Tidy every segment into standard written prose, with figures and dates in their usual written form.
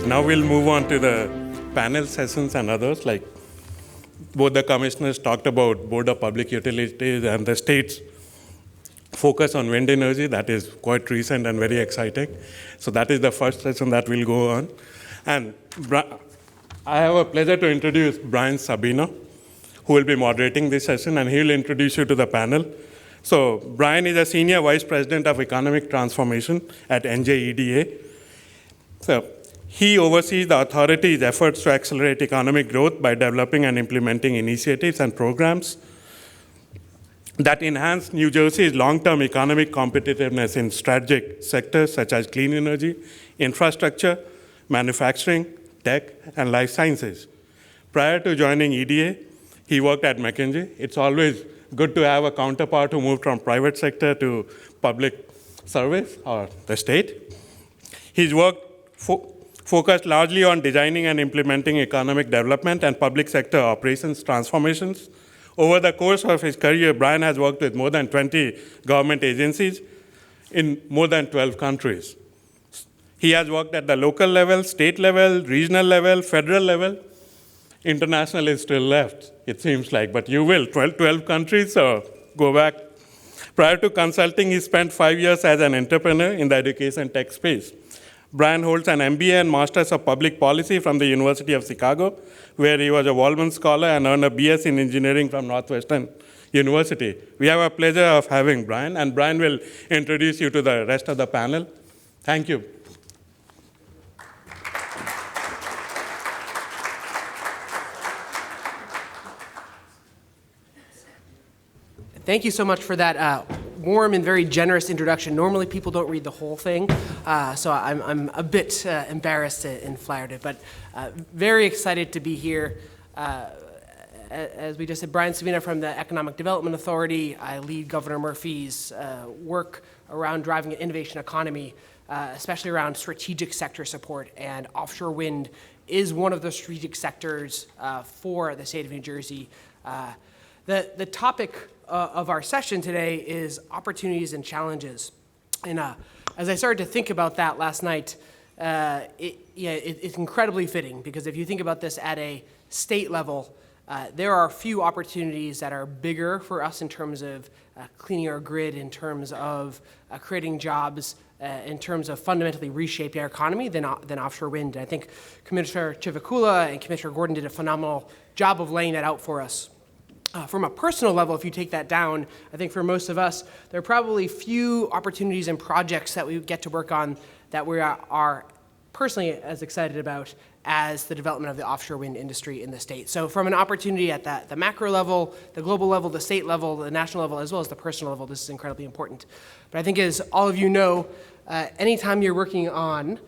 Now we'll move on to the panel sessions and others. Like both the commissioners talked about Board of Public Utilities and the state's focus on wind energy. That is quite recent and very exciting. So that is the first session that will go on. And I have a pleasure to introduce Brian Sabina, who will be moderating this session, and he will introduce you to the panel. So Brian is a Senior Vice President of Economic Transformation at NJEDA. So he oversees the authority's efforts to accelerate economic growth by developing and implementing initiatives and programs that enhance New Jersey's long-term economic competitiveness in strategic sectors such as clean energy, infrastructure, manufacturing, tech, and life sciences. Prior to joining EDA, he worked at McKinsey. It's always good to have a counterpart who moved from private sector to public service or the state. His work focused largely on designing and implementing economic development and public sector operations transformations. Over the course of his career, Brian has worked with more than 20 government agencies in more than 12 countries. He has worked at the local level, state level, regional level, federal level. International is still left, it seems like, but you will. 12 countries, so go back. Prior to consulting, he spent 5 years as an entrepreneur in the education tech space. Brian holds an MBA and Masters of Public Policy from the University of Chicago, where he was a Waldman Scholar and earned a BS in Engineering from Northwestern University. We have a pleasure of having Brian, and Brian will introduce you to the rest of the panel. Thank you. Thank you so much for that warm and very generous introduction. Normally people don't read the whole thing, so I'm a bit embarrassed and flattered, but very excited to be here. As we just said, Brian Sabina from the Economic Development Authority. I lead Governor Murphy's work around driving an innovation economy, especially around strategic sector support, and offshore wind is one of the strategic sectors for the state of New Jersey. The topic of our session today is opportunities and challenges. And as I started to think about that last night, it's incredibly fitting, because if you think about this at a state level, there are a few opportunities that are bigger for us in terms of cleaning our grid, in terms of creating jobs, in terms of fundamentally reshaping our economy than offshore wind. And I think Commissioner Chivukula and Commissioner Gordon did a phenomenal job of laying that out for us. From a personal level, if you take that down, I think for most of us, there are probably few opportunities and projects that we get to work on that we are personally as excited about as the development of the offshore wind industry in the state. So from an opportunity at the macro level, the global level, the state level, the national level, as well as the personal level, this is incredibly important. But I think, as all of you know, anytime you're working on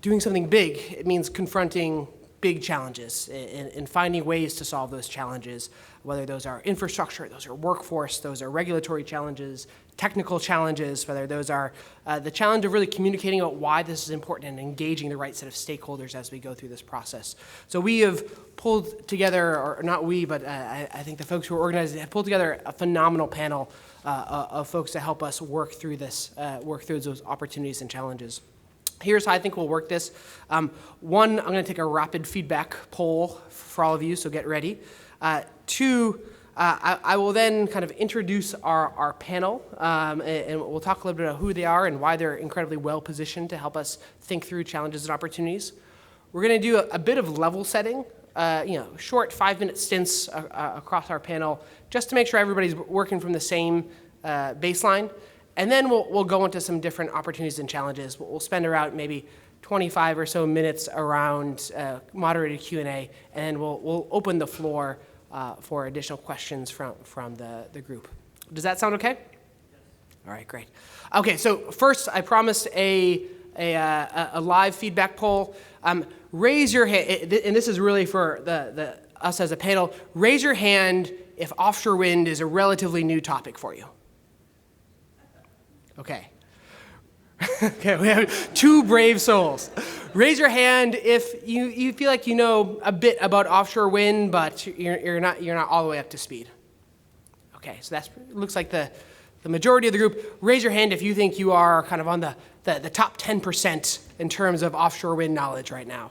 doing something big, it means confronting big challenges and finding ways to solve those challenges, whether those are infrastructure, those are workforce, those are regulatory challenges, technical challenges, whether those are the challenge of really communicating about why this is important and engaging the right set of stakeholders as we go through this process. So we have pulled together, or not we, but I think the folks who are organizing have pulled together a phenomenal panel of folks to help us work through this, work through those opportunities and challenges. Here's how I think we'll work this. One, I'm going to take a rapid feedback poll for all of you, so get ready. Two, I will then kind of introduce our panel, and we'll talk a little bit about who they are and why they're incredibly well positioned to help us think through challenges and opportunities. We're going to do a bit of level setting, short 5-minute stints across our panel, just to make sure everybody's working from the same baseline. And then we'll go into some different opportunities and challenges. We'll spend around maybe 25 or so minutes around moderated Q&A, and then we'll open the floor for additional questions from the group. Does that sound okay? Yes. All right, great. Okay, so first I promised a live feedback poll. Raise your hand, and this is really for us as a panel. Raise your hand if offshore wind is a relatively new topic for you. Okay. Okay, we have 2 brave souls. Raise your hand if you feel like you know a bit about offshore wind, but you're not all the way up to speed. Okay, so that looks like the the majority of the group, raise your hand if you think you are kind of on the top 10% in terms of offshore wind knowledge right now.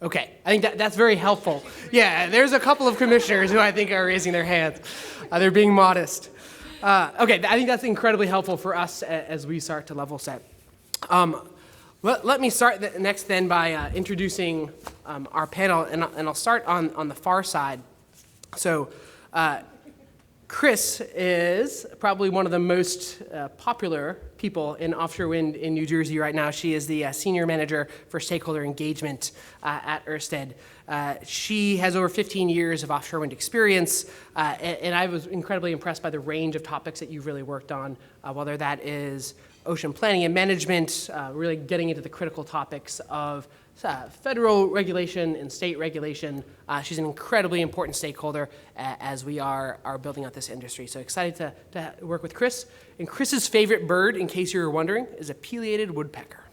Okay, I think that's very helpful. Yeah, there's a couple of commissioners who I think are raising their hands. They're being modest. Okay, I think that's incredibly helpful for us as we start to level set. Let me start next then by introducing our panel, and I'll start on the far side. So Kris is probably one of the most popular people in offshore wind in New Jersey right now. She is the senior manager for stakeholder engagement at Ørsted. She has over 15 years of offshore wind experience, and I was incredibly impressed by the range of topics that you've really worked on, whether that is ocean planning and management, really getting into the critical topics of federal regulation and state regulation. She's an incredibly important stakeholder as we are building out this industry. So excited to work with Kris. And Kris's favorite bird, in case you were wondering, is a pileated woodpecker.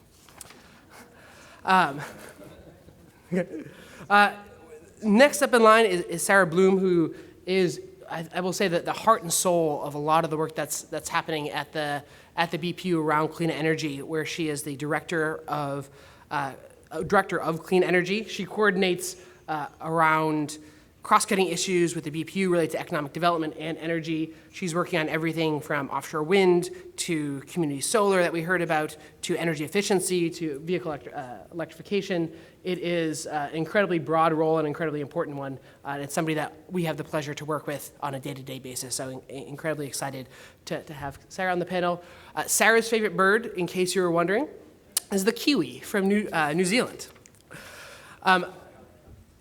Next up in line is Sara Bluhm, who is, I will say, that the heart and soul of a lot of the work that's happening at the BPU around clean energy, where she is the director of clean energy. She coordinates around cross-cutting issues with the BPU related to economic development and energy. She's working on everything from offshore wind to community solar that we heard about, to energy efficiency, to vehicle electrification. It is an incredibly broad role and incredibly important one. And it's somebody that we have the pleasure to work with on a day-to-day basis. So incredibly excited to have Sara on the panel. Sara's favorite bird, in case you were wondering, is the kiwi from New Zealand.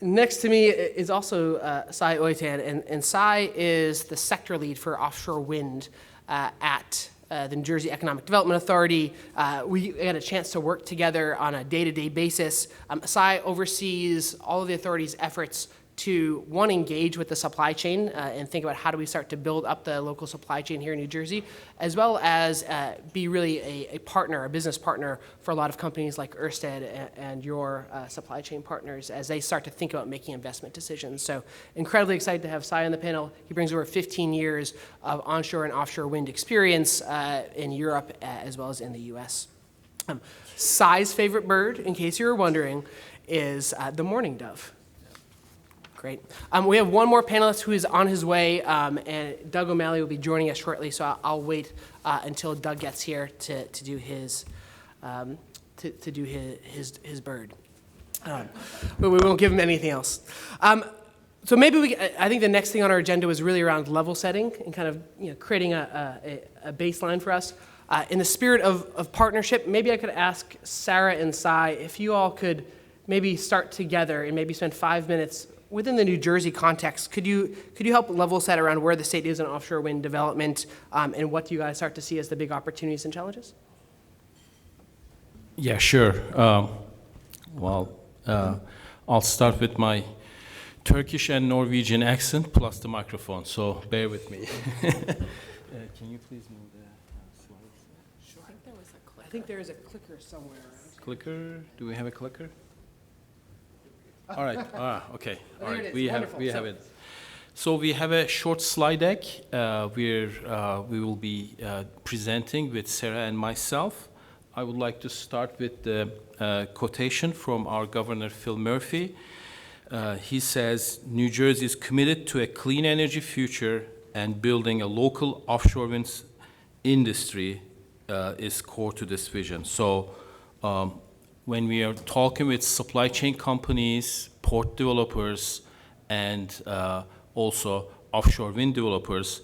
Next to me is also Sai Ohleth, and Sai is the sector lead for offshore wind at the New Jersey Economic Development Authority. We had a chance to work together on a day-to-day basis. Sai oversees all of the authority's efforts to, one, engage with the supply chain and think about how do we start to build up the local supply chain here in New Jersey, as well as be really a partner, a business partner for a lot of companies like Ørsted and your supply chain partners as they start to think about making investment decisions. So incredibly excited to have Sai on the panel. He brings over 15 years of onshore and offshore wind experience in Europe as well as in the US. Sai's favorite bird, in case you were wondering, is the mourning dove. Great. We have one more panelist who is on his way, and Doug O'Malley will be joining us shortly, so I'll wait until Doug gets here to do his his bird. But we won't give him anything else. So maybe I think the next thing on our agenda was really around level setting and kind of creating a baseline for us. In the spirit of partnership, maybe I could ask Sara and Sai if you all could maybe start together and maybe spend 5 minutes within the New Jersey context. Could you help level set around where the state is in offshore wind development and what do you guys start to see as the big opportunities and challenges? Yeah, sure. I'll start with my Turkish and Norwegian accent plus the microphone, so bear with me. Can you please move the slides? Sure. I think there is a clicker somewhere. Clicker? Do we have a clicker? All right. Okay. All right. We have it. So we have a short slide deck where we will be presenting with Sara and myself. I would like to start with the quotation from our Governor Phil Murphy. He says, "New Jersey is committed to a clean energy future, and building a local offshore wind industry is core to this vision." So when we are talking with supply chain companies, port developers, and also offshore wind developers,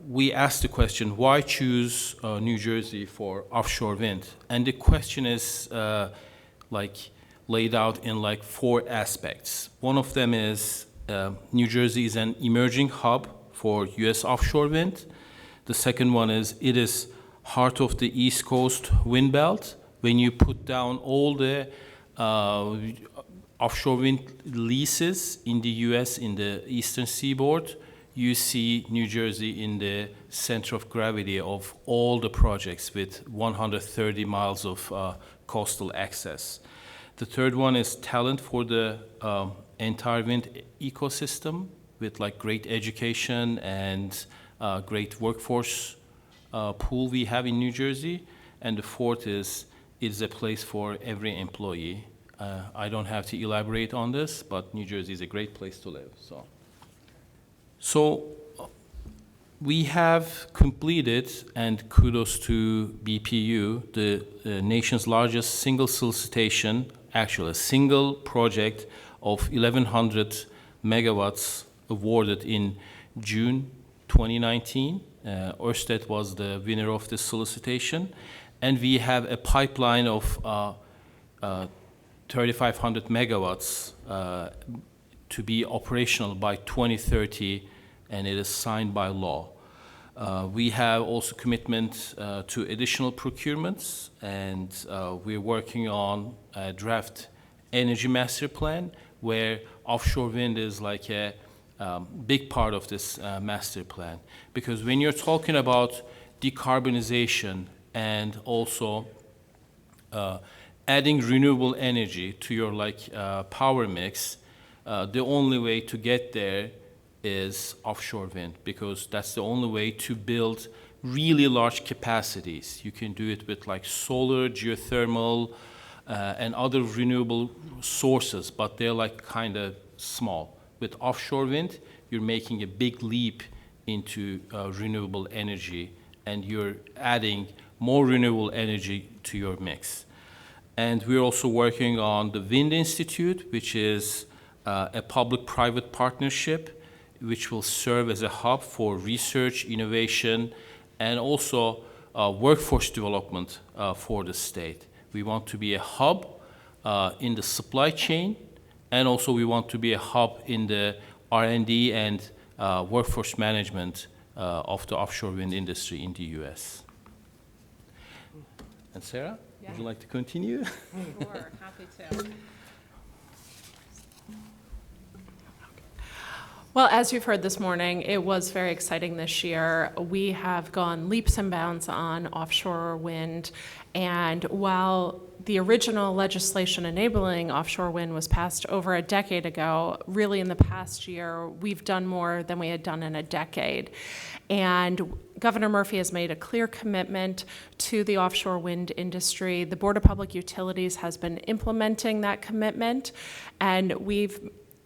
we ask the question, why choose New Jersey for offshore wind? And the question is laid out in 4 aspects. One of them is New Jersey is an emerging hub for US offshore wind. The second one is it is heart of the East Coast wind belt. When you put down all the offshore wind leases in the US in the eastern seaboard, you see New Jersey in the center of gravity of all the projects with 130 miles of coastal access. The third one is talent for the entire wind ecosystem with great education and great workforce pool we have in New Jersey. And the fourth is, it's a place for every employee. I don't have to elaborate on this, but New Jersey is a great place to live. So we have completed, and kudos to BPU, the nation's largest single solicitation, actually a single project of 1,100 megawatts awarded in June 2019. Ørsted was the winner of this solicitation. And we have a pipeline of 3,500 megawatts to be operational by 2030, and it is signed by law. We have also commitment to additional procurements, and we're working on a draft energy master plan where offshore wind is like a big part of this master plan. Because when you're talking about decarbonization and also adding renewable energy to your power mix, the only way to get there is offshore wind, because that's the only way to build really large capacities. You can do it with solar, geothermal, and other renewable sources, but they're kind of small. With offshore wind, you're making a big leap into renewable energy, and you're adding more renewable energy to your mix. And we're also working on the Wind Institute, which is a public-private partnership which will serve as a hub for research, innovation, and also workforce development for the state. We want to be a hub in the supply chain, and also we want to be a hub in the R&D and workforce management of the offshore wind industry in the US. And Sara, would you like to continue? Sure, happy to. Well, as you've heard this morning, it was very exciting this year. We have gone leaps and bounds on offshore wind, and while the original legislation enabling offshore wind was passed over a decade ago, really in the past year, we've done more than we had done in a decade. And Governor Murphy has made a clear commitment to the offshore wind industry. The Board of Public Utilities has been implementing that commitment, and we've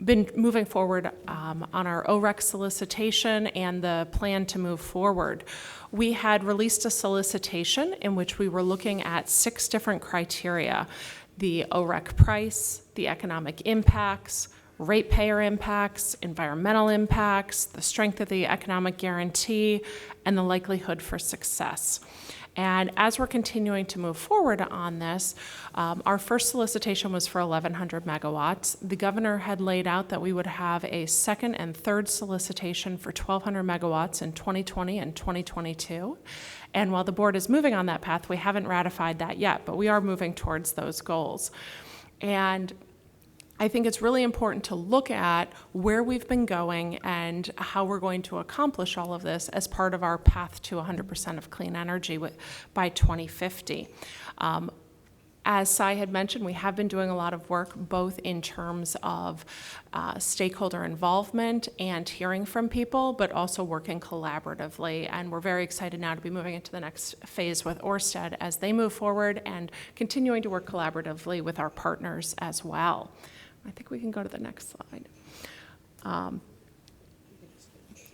been moving forward on our OREC solicitation and the plan to move forward. We had released a solicitation in which we were looking at 6 different criteria: the OREC price, the economic impacts, ratepayer impacts, environmental impacts, the strength of the economic guarantee, and the likelihood for success. And as we're continuing to move forward on this, our first solicitation was for 1,100 megawatts. The governor had laid out that we would have a second and third solicitation for 1,200 megawatts in 2020 and 2022. And while the board is moving on that path, we haven't ratified that yet, but we are moving towards those goals. And I think it's really important to look at where we've been going and how we're going to accomplish all of this as part of our path to 100% of clean energy by 2050. As Sai had mentioned, we have been doing a lot of work both in terms of stakeholder involvement and hearing from people, but also working collaboratively. And we're very excited now to be moving into the next phase with Ørsted as they move forward and continuing to work collaboratively with our partners as well. I think we can go to the next slide.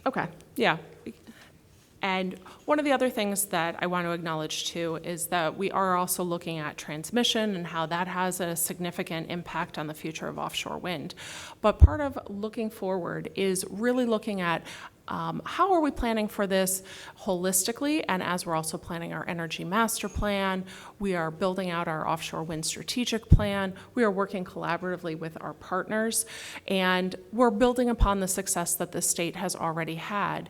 Okay, yeah. And one of the other things that I want to acknowledge too is that we are also looking at transmission and how that has a significant impact on the future of offshore wind. But part of looking forward is really looking at how are we planning for this holistically, and as we're also planning our energy master plan, we are building out our offshore wind strategic plan, we are working collaboratively with our partners, and we're building upon the success that the state has already had.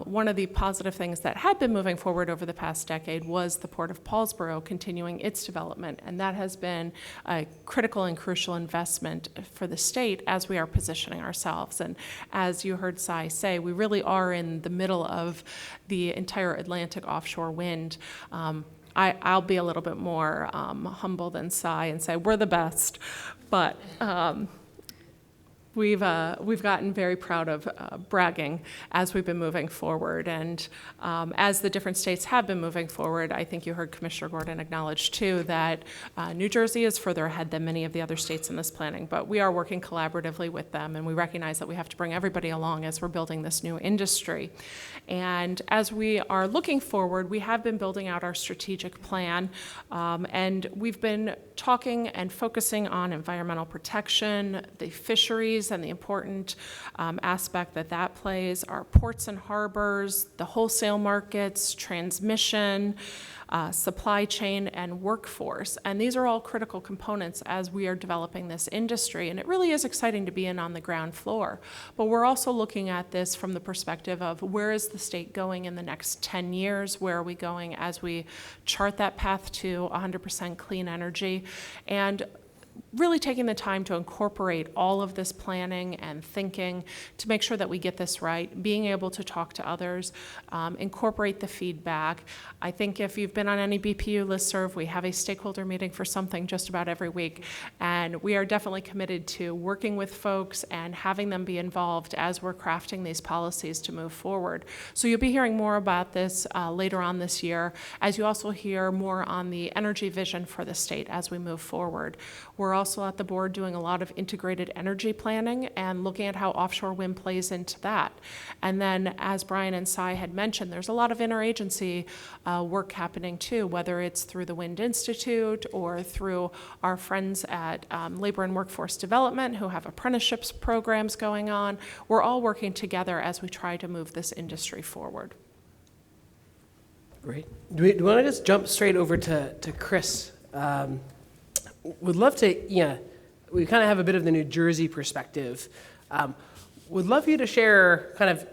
One of the positive things that had been moving forward over the past decade was the Port of Paulsboro continuing its development, and that has been a critical and crucial investment for the state as we are positioning ourselves. And as you heard Sai say, we really are in the middle of the entire Atlantic offshore wind. I'll be a little bit more humble than Sai and say we're the best, but We've gotten very proud of bragging as we've been moving forward, and as the different states have been moving forward, I think you heard Commissioner Gordon acknowledge too that New Jersey is further ahead than many of the other states in this planning, but we are working collaboratively with them, and we recognize that we have to bring everybody along as we're building this new industry. And as we are looking forward, we have been building out our strategic plan, and we've been talking and focusing on environmental protection, the fisheries, and the important aspect that that plays, our ports and harbors, the wholesale markets, transmission, supply chain, and workforce. And these are all critical components as we are developing this industry. And it really is exciting to be in on the ground floor. But we're also looking at this from the perspective of where is the state going in the next 10 years? Where are we going as we chart that path to 100% clean energy? And really taking the time to incorporate all of this planning and thinking to make sure that we get this right, being able to talk to others, incorporate the feedback. I think if you've been on any BPU listserv, we have a stakeholder meeting for something just about every week, and we are definitely committed to working with folks and having them be involved as we're crafting these policies to move forward. So you'll be hearing more about this later on this year, as you also hear more on the energy vision for the state as we move forward. We're also at the board doing a lot of integrated energy planning and looking at how offshore wind plays into that. And then, as Brian and Cy had mentioned, there's a lot of interagency work happening too, whether it's through the Wind Institute or through our friends at Labor and Workforce Development who have apprenticeships programs going on. We're all working together as we try to move this industry forward. Great. Do we want to just jump straight over to Kris? Would love to, we kind of have a bit of the New Jersey perspective. Would love for you to share kind of,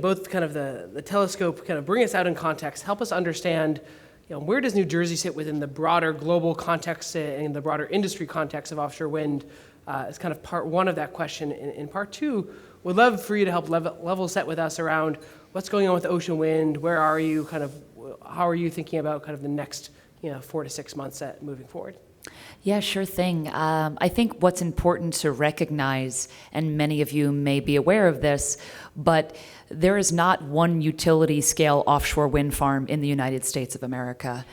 both kind of the telescope, kind of bring us out in context, help us understand, where does New Jersey sit within the broader global context and the broader industry context of offshore wind as kind of part one of that question. In part two, would love for you to help level set with us around what's going on with ocean wind, where are you, kind of, how are you thinking about kind of the next 4 to 6 months moving forward? Yeah, sure thing. I think what's important to recognize, and many of you may be aware of this, but there is not one utility scale offshore wind farm in the United States of America.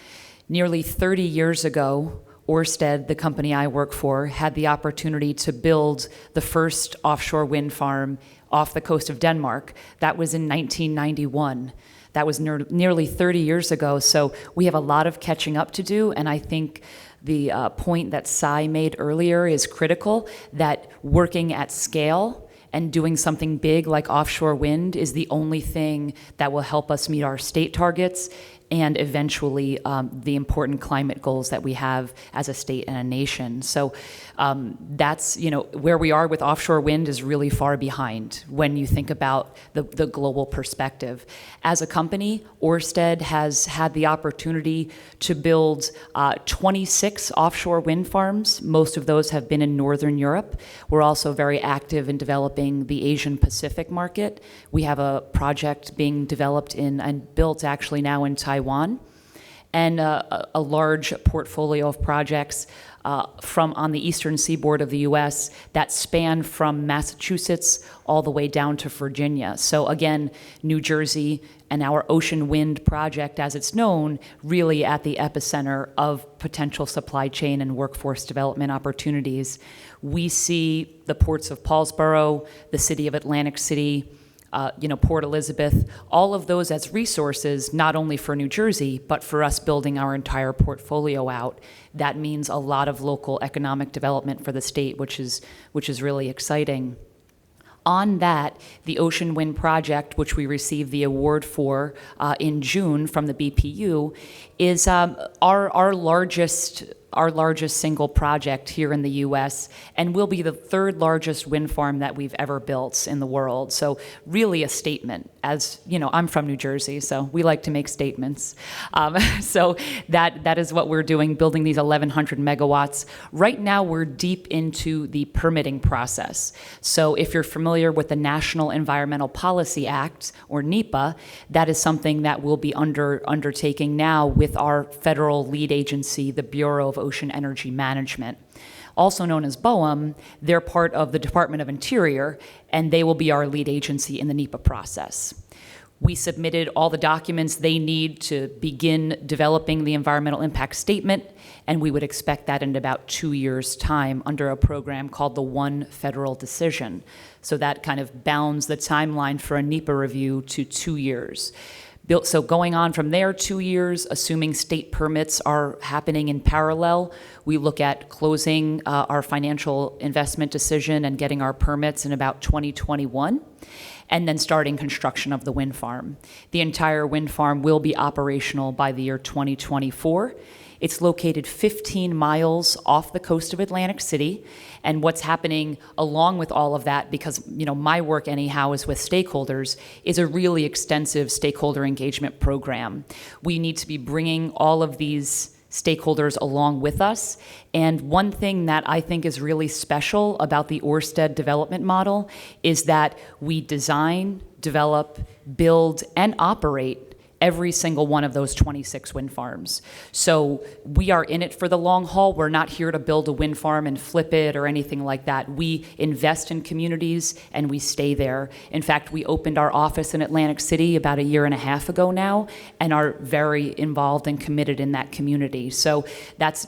Nearly 30 years ago, Ørsted, the company I work for, had the opportunity to build the first offshore wind farm off the coast of Denmark. That was in 1991. That was nearly 30 years ago, so we have a lot of catching up to do, and I think the point that Cy made earlier is critical, that working at scale and doing something big like offshore wind is the only thing that will help us meet our state targets and eventually the important climate goals that we have as a state and a nation. So that's, where we are with offshore wind is really far behind when you think about the global perspective. As a company, Ørsted has had the opportunity to build 26 offshore wind farms. Most of those have been in Northern Europe. We're also very active in developing the Asian Pacific market. We have a project being developed and built actually now in Taiwan, and a large portfolio of projects from on the eastern seaboard of the U.S. that span from Massachusetts all the way down to Virginia. So again, New Jersey and our Ocean Wind project, as it's known, really at the epicenter of potential supply chain and workforce development opportunities. We see the ports of Paulsboro, the city of Atlantic City, Port Elizabeth, all of those as resources, not only for New Jersey, but for us building our entire portfolio out. That means a lot of local economic development for the state, which is really exciting. On that, the Ocean Wind project, which we received the award for in June from the BPU, is our largest single project here in the U.S. and will be the third largest wind farm that we've ever built in the world. So really a statement. As you know, I'm from New Jersey, so we like to make statements. So that is what we're doing, building these 1,100 megawatts. Right now, we're deep into the permitting process. So if you're familiar with the National Environmental Policy Act, or NEPA, that is something that we'll be undertaking now with our federal lead agency, the Bureau of Ocean Energy Management. also known as BOEM. They're part of the Department of Interior, and they will be our lead agency in the NEPA process. We submitted all the documents they need to begin developing the environmental impact statement, and we would expect that in about 2 years' time under a program called the One Federal Decision. So that kind of bounds the timeline for a NEPA review to 2 years. So going on from there, 2 years, assuming state permits are happening in parallel, we look at closing our financial investment decision and getting our permits in about 2021, and then starting construction of the wind farm. The entire wind farm will be operational by the year 2024. It's located 15 miles off the coast of Atlantic City, and what's happening along with all of that, because my work anyhow is with stakeholders, is a really extensive stakeholder engagement program. We need to be bringing all of these stakeholders along with us, and one thing that I think is really special about the Ørsted development model is that we design, develop, build, and operate every single one of those 26 wind farms. So we are in it for the long haul. We're not here to build a wind farm and flip it or anything like that. We invest in communities and we stay there. In fact, we opened our office in Atlantic City about 1.5 years ago now and are very involved and committed in that community. So that's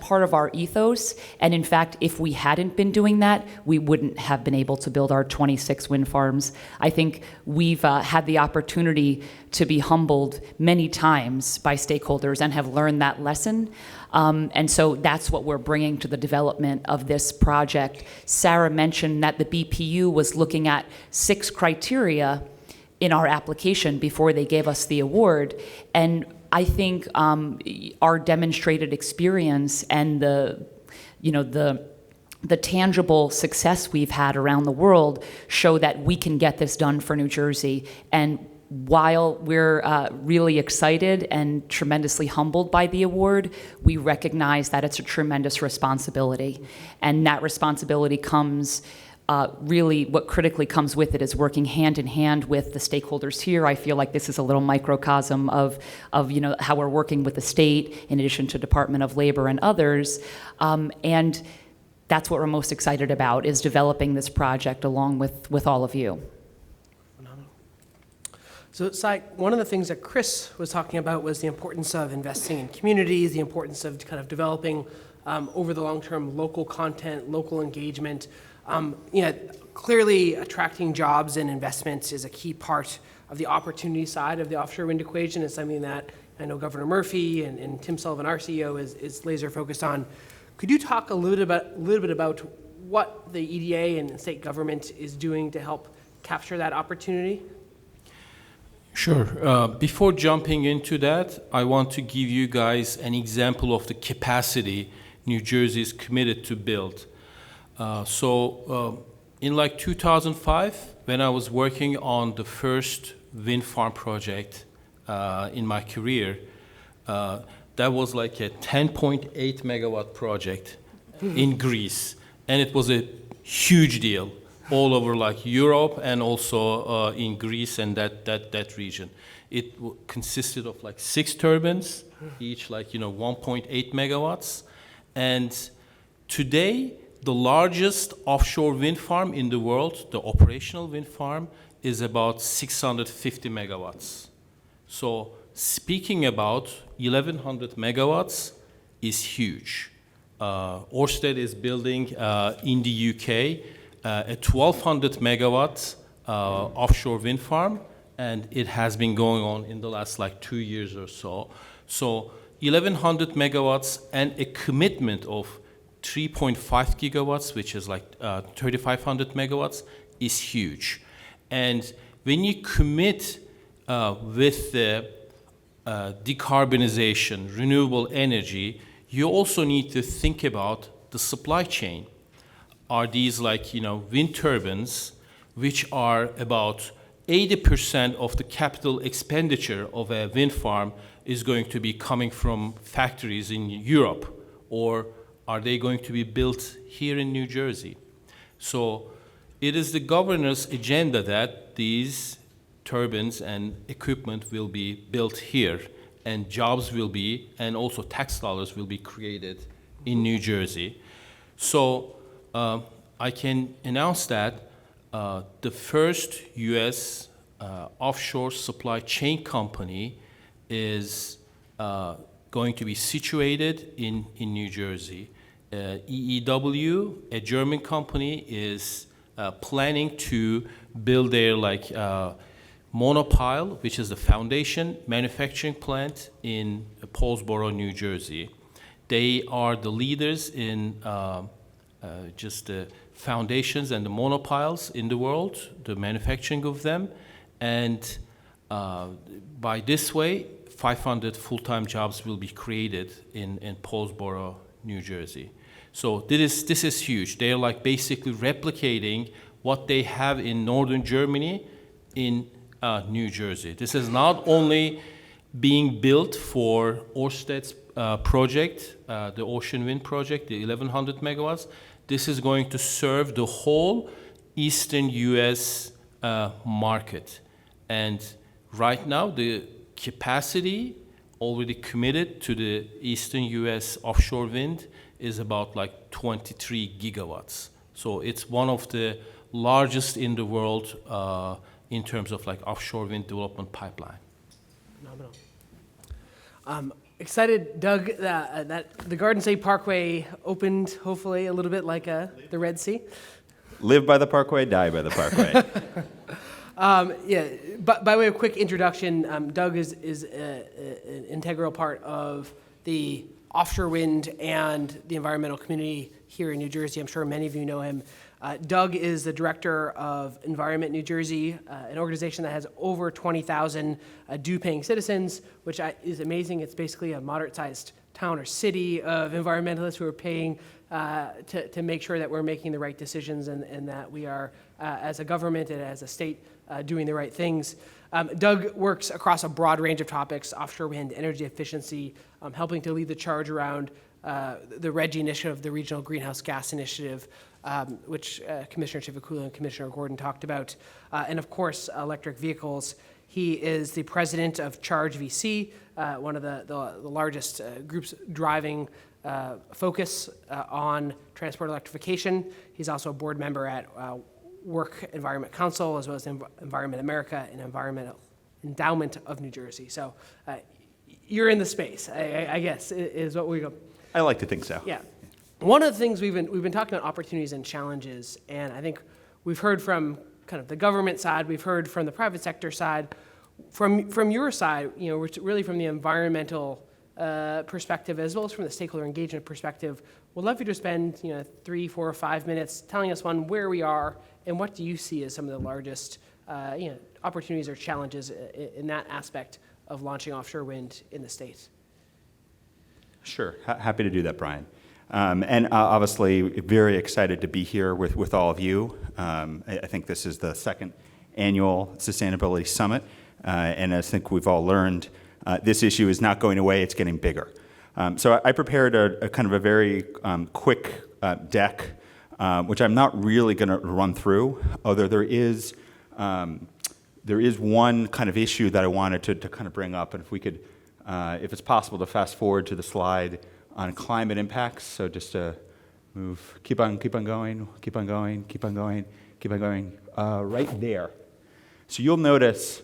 part of our ethos. And in fact, if we hadn't been doing that, we wouldn't have been able to build our 26 wind farms. I think we've had the opportunity to be humbled many times by stakeholders and have learned that lesson. And so that's what we're bringing to the development of this project. Sara mentioned that the BPU was looking at 6 criteria in our application before they gave us the award. And I think our demonstrated experience and the tangible success we've had around the world show that we can get this done for New Jersey. And while we're really excited and tremendously humbled by the award, we recognize that it's a tremendous responsibility. And that responsibility comes, really what critically comes with it is working hand in hand with the stakeholders here. I feel like this is a little microcosm of how we're working with the state, in addition to Department of Labor and others. And that's what we're most excited about, is developing this project along with all of you. So, one of the things that Kris was talking about was the importance of investing in communities, the importance of kind of developing over the long term local content, local engagement. Clearly attracting jobs and investments is a key part of the opportunity side of the offshore wind equation. It's something that I know Governor Murphy and Tim Sullivan, our CEO, is laser focused on. Could you talk a little bit about what the EDA and state government is doing to help capture that opportunity? Sure. Before jumping into that, I want to give you guys an example of the capacity New Jersey is committed to build. In 2005, when I was working on the first wind farm project in my career, that was like a 10.8 megawatt project in Greece, and it was a huge deal all over Europe and also in Greece and that region. It consisted of 6 turbines, each 1.8 megawatts. And today, the largest offshore wind farm in the world, the operational wind farm, is about 650 megawatts. So speaking about 1,100 megawatts is huge. Ørsted is building in the UK a 1,200 megawatt offshore wind farm, and it has been going on in the last 2 years or so. So 1,100 megawatts and a commitment of 3.5 gigawatts, which is 3,500 megawatts, is huge. And when you commit with the decarbonization, renewable energy, you also need to think about the supply chain. Are these wind turbines, which are about 80% of the capital expenditure of a wind farm is going to be coming from factories in Europe, or are they going to be built here in New Jersey? So it is the governor's agenda that these turbines and equipment will be built here, and jobs will be, and also tax dollars will be created in New Jersey. So I can announce that the first U.S. Offshore supply chain company is going to be situated in New Jersey. EEW, a German company, is planning to build their monopile, which is the foundation manufacturing plant in Paulsboro, New Jersey. They are the leaders in just the foundations and the monopiles in the world, the manufacturing of them. And by this way, 500 full-time jobs will be created in Paulsboro, New Jersey. So this is huge. They're like basically replicating what they have in northern Germany in New Jersey. This is not only being built for Ørsted's project, the Ocean Wind project, the 1,100 megawatts. This is going to serve the whole eastern U.S. Market. And right now, the capacity already committed to the eastern U.S. offshore wind is about 23 gigawatts. So it's one of the largest in the world in terms of offshore wind development pipeline. Phenomenal. Excited, Doug, that the Garden State Parkway opened hopefully a little bit like the Red Sea. Live by the Parkway, die by the Parkway. But by way of quick introduction, Doug is an integral part of the offshore wind and the environmental community here in New Jersey. I'm sure many of you know him. Doug is the director of Environment New Jersey, an organization that has over 20,000 due-paying citizens, which is amazing. It's basically a moderate-sized town or city of environmentalists who are paying to make sure that we're making the right decisions and that we are, as a government and as a state, doing the right things. Doug works across a broad range of topics: offshore wind, energy efficiency, helping to lead the charge around the RGGI initiative, the Regional Greenhouse Gas Initiative, which Commissioner Chivikula and Commissioner Gordon talked about, and of course, electric vehicles. He is the president of Charge VC, one of the largest groups driving focus on transport electrification. He's also a board member at Work Environment Council, as well as Environment America and Environmental Endowment of New Jersey. So you're in the space, I guess, is what we go. I like to think so. Yeah. One of the things we've been talking about opportunities and challenges, and I think we've heard from kind of the government side, we've heard from the private sector side. From your side, really from the environmental perspective as well as from the stakeholder engagement perspective, we'd love you to spend 3, 4, or 5 minutes telling us where we are and what do you see as some of the largest opportunities or challenges in that aspect of launching offshore wind in the state. Sure, happy to do that, Brian. And obviously very excited to be here with all of you. I think this is the second annual Sustainability Summit, and I think we've all learned this issue is not going away, it's getting bigger. So I prepared a kind of a very quick deck, which I'm not really going to run through, although there is one kind of issue that I wanted to kind of bring up, and if we could, if it's possible to fast forward to the slide on climate impacts. So just to move, keep on going, right there. So you'll notice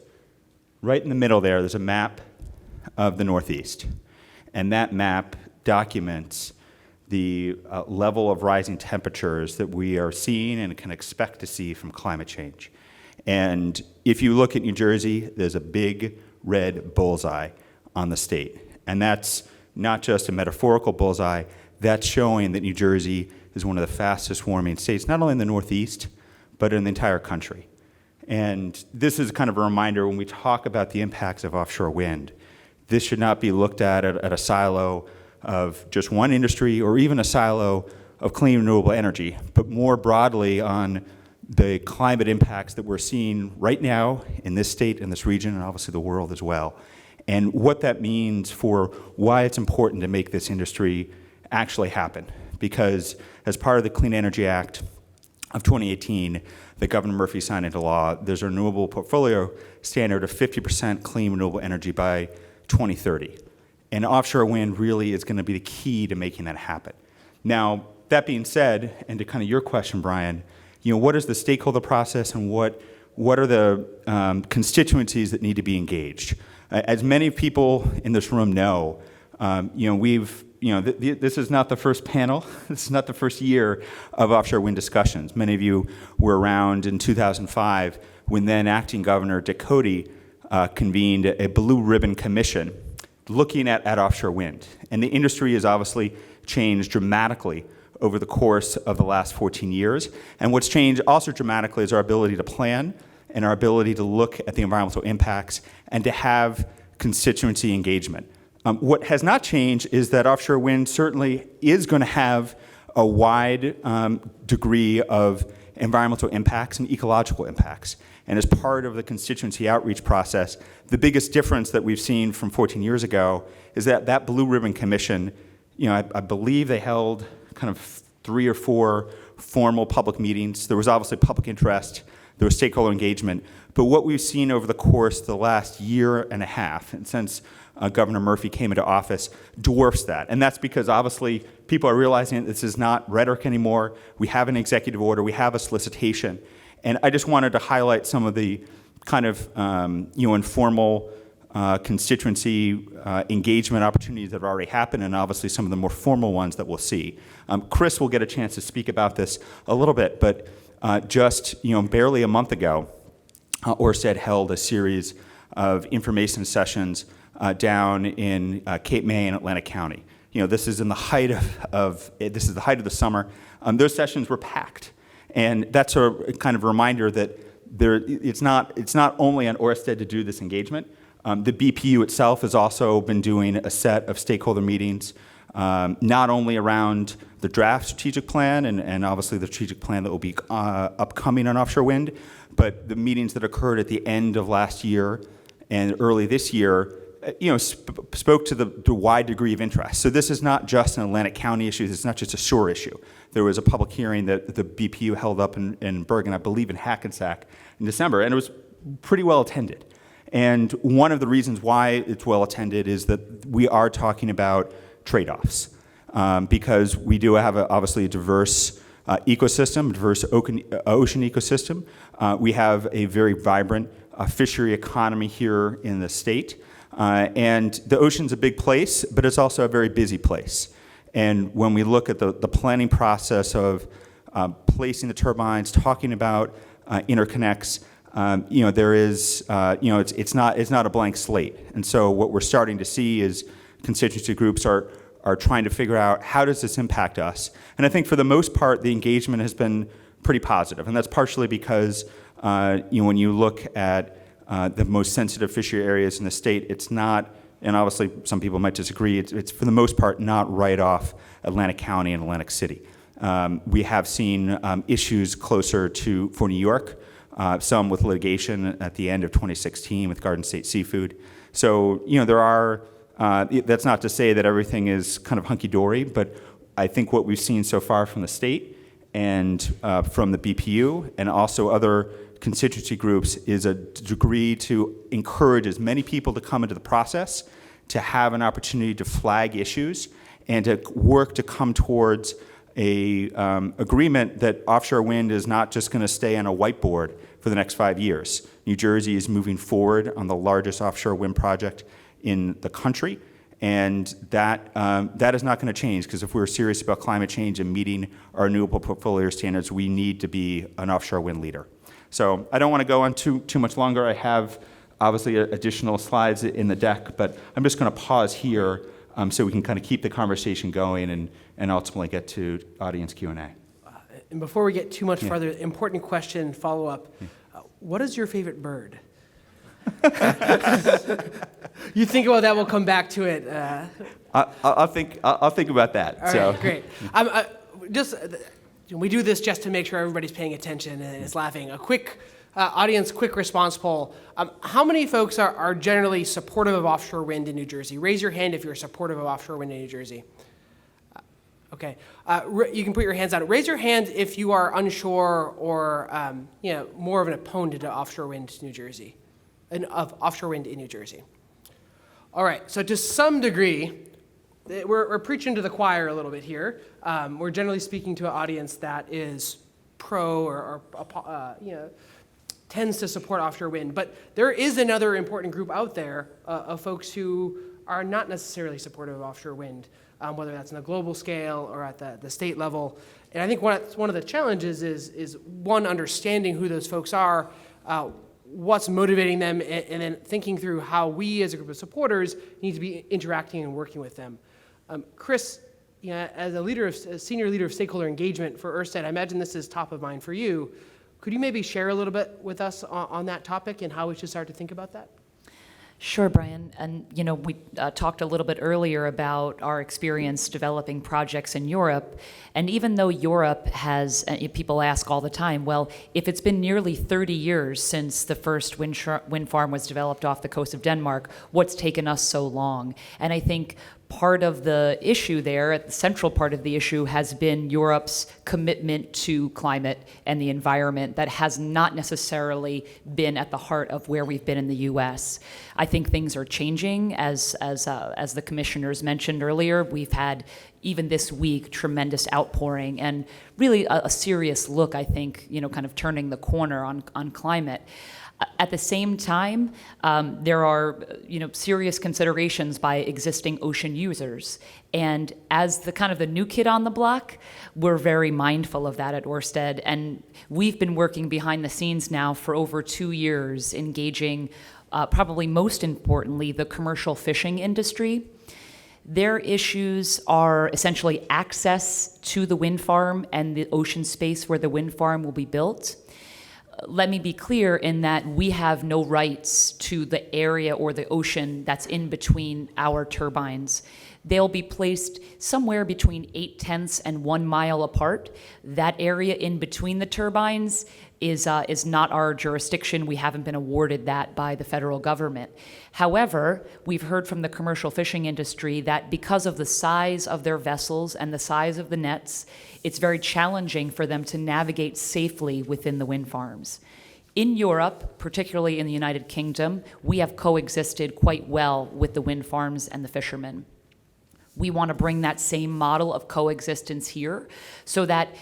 right in the middle there's a map of the Northeast. And that map documents the level of rising temperatures that we are seeing and can expect to see from climate change. And if you look at New Jersey, there's a big red bullseye on the state. And that's not just a metaphorical bullseye, that's showing that New Jersey is one of the fastest warming states, not only in the Northeast, but in the entire country. And this is kind of a reminder when we talk about the impacts of offshore wind. This should not be looked at a silo of just one industry or even a silo of clean renewable energy, but more broadly on the climate impacts that we're seeing right now in this state, in this region, and obviously the world as well. And what that means for why it's important to make this industry actually happen. Because as part of the Clean Energy Act of 2018 that Governor Murphy signed into law, there's a renewable portfolio standard of 50% clean renewable energy by 2030. And offshore wind really is going to be the key to making that happen. Now, That being said, and to kind of your question, Brian, what is the stakeholder process and what are the constituencies that need to be engaged? As many people in this room know, this is not the first panel. This is not the first year of offshore wind discussions. Many of you were around in 2005 when then acting Governor Dick Cody convened a blue ribbon commission looking at offshore wind. And the industry has obviously changed dramatically over the course of the last 14 years. And what's changed also dramatically is our ability to plan and our ability to look at the environmental impacts and to have constituency engagement. What has not changed is that offshore wind certainly is going to have a wide degree of environmental impacts and ecological impacts. And as part of the constituency outreach process, the biggest difference that we've seen from 14 years ago is that Blue Ribbon Commission, I believe they held kind of 3 or 4 formal public meetings. There was obviously public interest, there was stakeholder engagement, but what we've seen over the course of the last year and a half, and since Governor Murphy came into office, dwarfs that. And that's because obviously people are realizing that this is not rhetoric anymore. We have an executive order, we have a solicitation. And I just wanted to highlight some of the kind of informal constituency engagement opportunities that have already happened, and obviously some of the more formal ones that we'll see. Kris will get a chance to speak about this a little bit, but just barely a month ago, Ørsted held a series of information sessions down in Cape May and Atlantic County. This is in the height of the summer. Those sessions were packed. And that's a kind of reminder that it's not only on Ørsted to do this engagement. The BPU itself has also been doing a set of stakeholder meetings, not only around the draft strategic plan and obviously the strategic plan that will be upcoming on offshore wind, but the meetings that occurred at the end of last year and early this year spoke to the wide degree of interest. So this is not just an Atlantic County issue. It's not just a shore issue. There was a public hearing that the BPU held up in Bergen, I believe in Hackensack, in December, and it was pretty well attended. And one of the reasons why it's well attended is that we are talking about trade-offs, because we do have obviously a diverse ecosystem, diverse ocean ecosystem. We have a very vibrant fishery economy here in the state. And the ocean's a big place, but it's also a very busy place. And when we look at the planning process of placing the turbines, talking about interconnects, there is, it's not a blank slate. And so what we're starting to see is constituency groups are trying to figure out how does this impact us. And I think for the most part, the engagement has been pretty positive. And that's partially because when you look at the most sensitive fishery areas in the state, it's not, and obviously some people might disagree, it's for the most part not right off Atlantic County and Atlantic City. We have seen issues closer for New York, some with litigation at the end of 2016 with Garden State Seafood. So, there are, that's not to say that everything is kind of hunky-dory, but I think what we've seen so far from the state and from the BPU and also other constituency groups is a degree to encourage as many people to come into the process, to have an opportunity to flag issues, and to work to come towards a agreement that offshore wind is not just going to stay on a whiteboard for the next 5 years. New Jersey is moving forward on the largest offshore wind project in the country, and that is not going to change, because if we're serious about climate change and meeting our renewable portfolio standards, we need to be an offshore wind leader. So I don't want to go on too much longer. I have obviously additional slides in the deck, but I'm just going to pause here so we can kind of keep the conversation going and ultimately get to audience Q&A. And before we get too much further, important question, follow-up. What is your favorite bird? You think about that, we'll come back to it. I'll think about that. All right, great. We do this just to make sure everybody's paying attention and is laughing. A quick audience quick response poll. How many folks are generally supportive of offshore wind in New Jersey? Raise your hand if you're supportive of offshore wind in New Jersey. Okay, you can put your hands down. Raise your hand if you are unsure or more of an opponent to offshore wind in New Jersey, offshore wind in New Jersey. All right, so to some degree, we're preaching to the choir a little bit here. We're generally speaking to an audience that is pro or tends to support offshore wind. But there is another important group out there of folks who are not necessarily supportive of offshore wind, whether that's on a global scale or at the state level. And I think one of the challenges is one, understanding who those folks are, what's motivating them, and then thinking through how we as a group of supporters need to be interacting and working with them. Kris, as a senior leader of stakeholder engagement for Ørsted, I imagine this is top of mind for you. Could you maybe share a little bit with us on that topic and how we should start to think about that? Sure, Brian. And, we talked a little bit earlier about our experience developing projects in Europe. And even though Europe has, people ask all the time, well, if it's been nearly 30 years since the first wind farm was developed off the coast of Denmark, what's taken us so long? And I think part of the issue there, the central part of the issue, has been Europe's commitment to climate and the environment that has not necessarily been at the heart of where we've been in the U.S. I think things are changing, as the commissioners mentioned earlier. We've had, even this week, tremendous outpouring and really a serious look, I think, kind of turning the corner on climate. At the same time, there are serious considerations by existing ocean users. And as the new kid on the block, we're very mindful of that at Ørsted. And we've been working behind the scenes now for over 2 years, engaging, probably most importantly, the commercial fishing industry. Their issues are essentially access to the wind farm and the ocean space where the wind farm will be built. Let me be clear in that we have no rights to the area or the ocean that's in between our turbines. They'll be placed somewhere between 0.8 and 1 mile apart. That area in between the turbines is not our jurisdiction. We haven't been awarded that by the federal government. However, we've heard from the commercial fishing industry that because of the size of their vessels and the size of the nets, it's very challenging for them to navigate safely within the wind farms. In Europe, particularly in the United Kingdom, we have coexisted quite well with the wind farms and the fishermen. We want to bring that same model of coexistence here so that,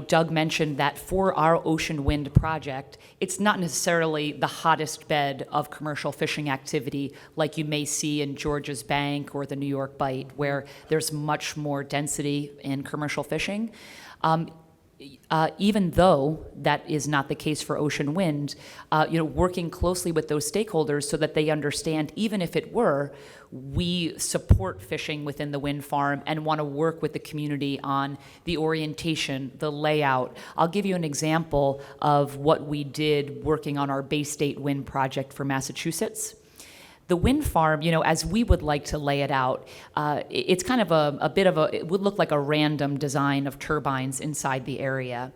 Doug mentioned that for our ocean wind project, it's not necessarily the hottest bed of commercial fishing activity like you may see in George's Bank or the New York Bight, where there's much more density in commercial fishing. Even though that is not the case for ocean wind, working closely with those stakeholders so that they understand, even if it were, we support fishing within the wind farm and want to work with the community on the orientation, the layout. I'll give you an example of what we did working on our Bay State wind project for Massachusetts. The wind farm, as we would like to lay it out, it's kind of it would look like a random design of turbines inside the area,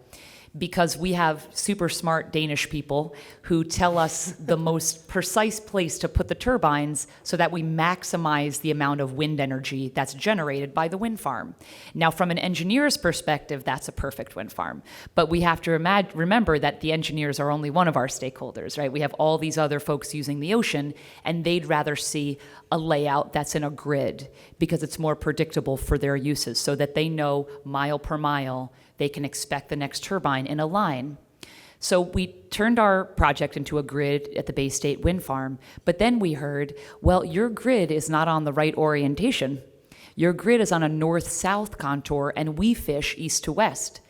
because we have super smart Danish people who tell us the most precise place to put the turbines so that we maximize the amount of wind energy that's generated by the wind farm. Now, from an engineer's perspective, that's a perfect wind farm. But we have to remember that the engineers are only one of our stakeholders, right? We have all these other folks using the ocean, and they'd rather see a layout that's in a grid because it's more predictable for their uses so that they know mile per mile they can expect the next turbine in a line. So we turned our project into a grid at the Bay State wind farm, but then we heard, well, your grid is not on the right orientation. Your grid is on a north-south contour, and we fish east to west.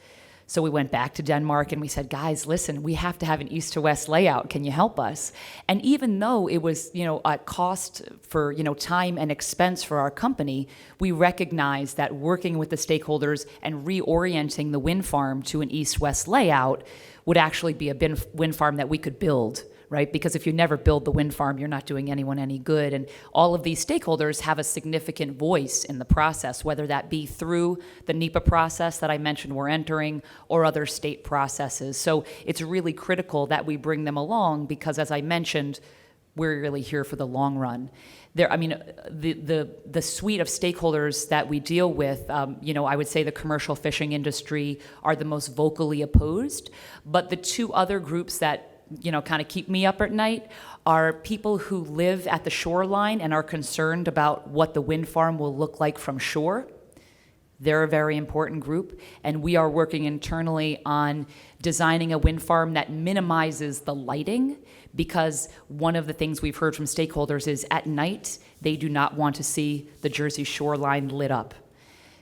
So we went back to Denmark and we said, guys, listen, we have to have an east to west layout. Can you help us? And even though it was, a cost for, time and expense for our company, we recognized that working with the stakeholders and reorienting the wind farm to an east-west layout would actually be a wind farm that we could build, right? Because if you never build the wind farm, you're not doing anyone any good. And all of these stakeholders have a significant voice in the process, whether that be through the NEPA process that I mentioned we're entering or other state processes. So it's really critical that we bring them along because, as I mentioned, we're really here for the long run. The suite of stakeholders that we deal with, I would say the commercial fishing industry are the most vocally opposed, but the two other groups that kind of keep me up at night are people who live at the shoreline and are concerned about what the wind farm will look like from shore. They're a very important group, and we are working internally on designing a wind farm that minimizes the lighting, because one of the things we've heard from stakeholders is at night, they do not want to see the Jersey shoreline lit up.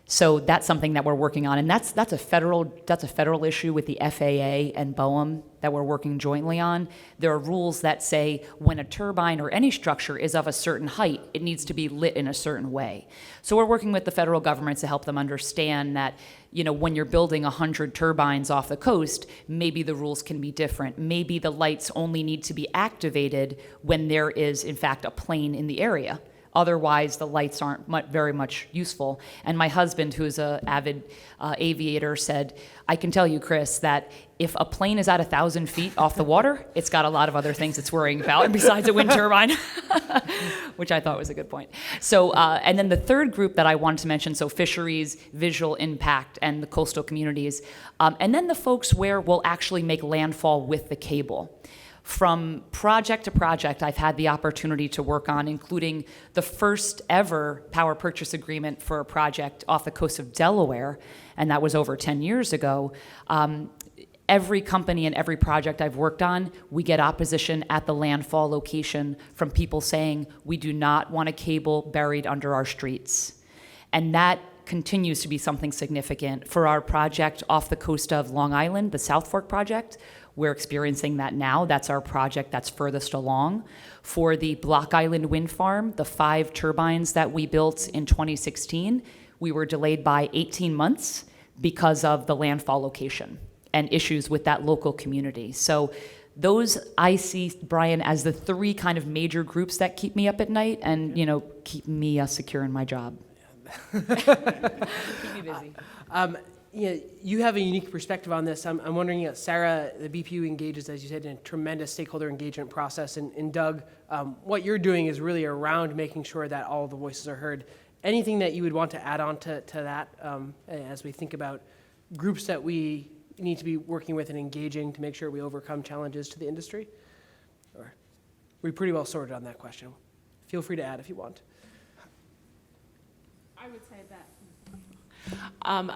So that's something that we're working on, and that's a federal issue with the FAA and Bluhm that we're working jointly on. There are rules that say when a turbine or any structure is of a certain height, it needs to be lit in a certain way. So we're working with the federal government to help them understand that, you know, when you're building 100 turbines off the coast, maybe the rules can be different. Maybe the lights only need to be activated when there is, in fact, a plane in the area. Otherwise, the lights aren't very much useful. And my husband, who's an avid aviator, said, I can tell you, Kris, that if a plane is at 1,000 feet off the water, it's got a lot of other things it's worrying about besides a wind turbine, which I thought was a good point. So, and then the third group that I wanted to mention, so fisheries, visual impact, and the coastal communities, and then the folks where we'll actually make landfall with the cable. From project to project, I've had the opportunity to work on, including the first ever power purchase agreement for a project off the coast of Delaware, and that was over 10 years ago. Every company and every project I've worked on, we get opposition at the landfall location from people saying, we do not want a cable buried under our streets. And that continues to be something significant. For our project off the coast of Long Island, the South Fork project, we're experiencing that now. That's our project that's furthest along. For the Block Island wind farm, the 5 turbines that we built in 2016, we were delayed by 18 months because of the landfall location and issues with that local community. So those I see, Brian, as the 3 kind of major groups that keep me up at night and, you know, keep me secure in my job. Keep me busy. You have a unique perspective on this. I'm wondering, Sara, the BPU engages, as you said, in a tremendous stakeholder engagement process. And Doug, what you're doing is really around making sure that all the voices are heard. Anything that you would want to add on to that as we think about groups that we need to be working with and engaging to make sure we overcome challenges to the industry? Or we're pretty well sorted on that question. Feel free to add if you want. I would say that.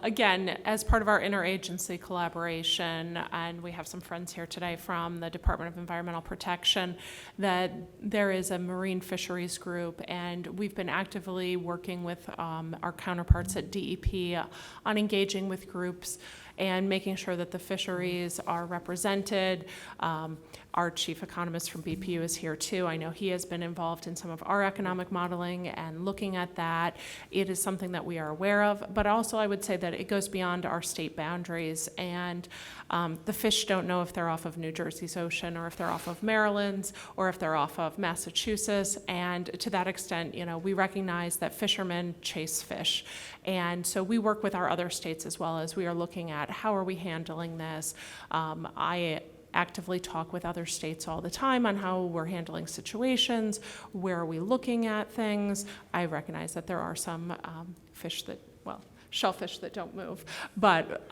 Again, as part of our interagency collaboration, and we have some friends here today from the Department of Environmental Protection, that there is a marine fisheries group, and we've been actively working with our counterparts at DEP on engaging with groups and making sure that the fisheries are represented. Our chief economist from BPU is here too. I know he has been involved in some of our economic modeling and looking at that. It is something that we are aware of, but also I would say that it goes beyond our state boundaries, and the fish don't know if they're off of New Jersey's ocean or if they're off of Maryland's or if they're off of Massachusetts, and to that extent, you know, we recognize that fishermen chase fish, and so we work with our other states as well as we are looking at how are we handling this. I actively talk with other states all the time on how we're handling situations, where are we looking at things. I recognize that there are some fish that, well, shellfish that don't move, but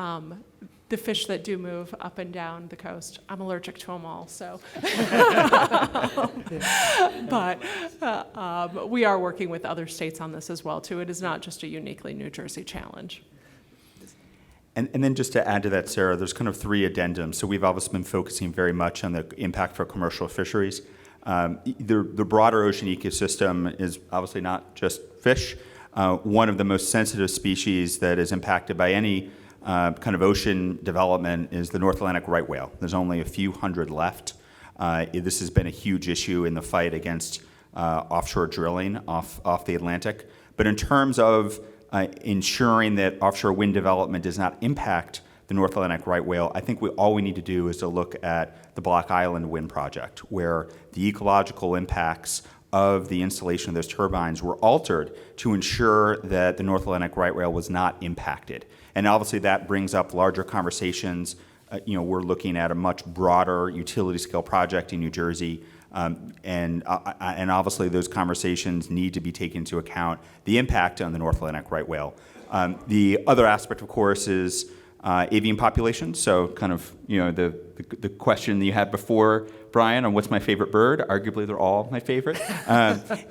the fish that do move up and down the coast, I'm allergic to them all, so. But we are working with other states on this as well, too. It is not just a uniquely New Jersey challenge. And then just to add to that, Sara, there's kind of 3 addendums. So we've obviously been focusing very much on the impact for commercial fisheries. The broader ocean ecosystem is obviously not just fish. One of the most sensitive species that is impacted by any kind of ocean development is the North Atlantic right whale. There's only a few hundred left. This has been a huge issue in the fight against offshore drilling off the Atlantic. But in terms of ensuring that offshore wind development does not impact the North Atlantic right whale, I think all we need to do is to look at the Block Island wind project, where the ecological impacts of the installation of those turbines were altered to ensure that the North Atlantic right whale was not impacted. And obviously that brings up larger conversations. We're looking at a much broader utility scale project in New Jersey. And obviously those conversations need to be taken into account the impact on the North Atlantic right whale. The other aspect, of course, is avian population. So kind of, the question that you had before, Brian, on what's my favorite bird. Arguably, they're all my favorite.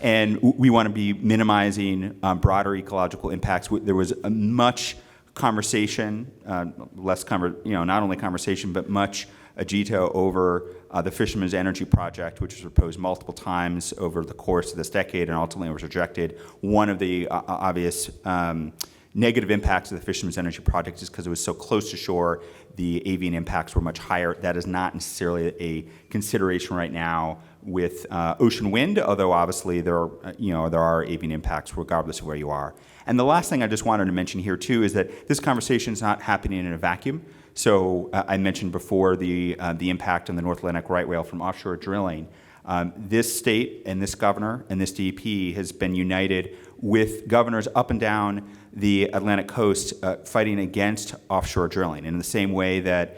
And we want to be minimizing broader ecological impacts. There was a much conversation, not only conversation, but much agito over the Fisherman's Energy Project, which was proposed multiple times over the course of this decade and ultimately was rejected. One of the obvious negative impacts of the Fisherman's Energy Project is because it was so close to shore, the avian impacts were much higher. That is not necessarily a consideration right now with ocean wind, although obviously there are avian impacts regardless of where you are. And the last thing I just wanted to mention here too is that this conversation is not happening in a vacuum. So I mentioned before the impact on the North Atlantic right whale from offshore drilling. This state and this governor and this DEP has been united with governors up and down the Atlantic coast fighting against offshore drilling in the same way that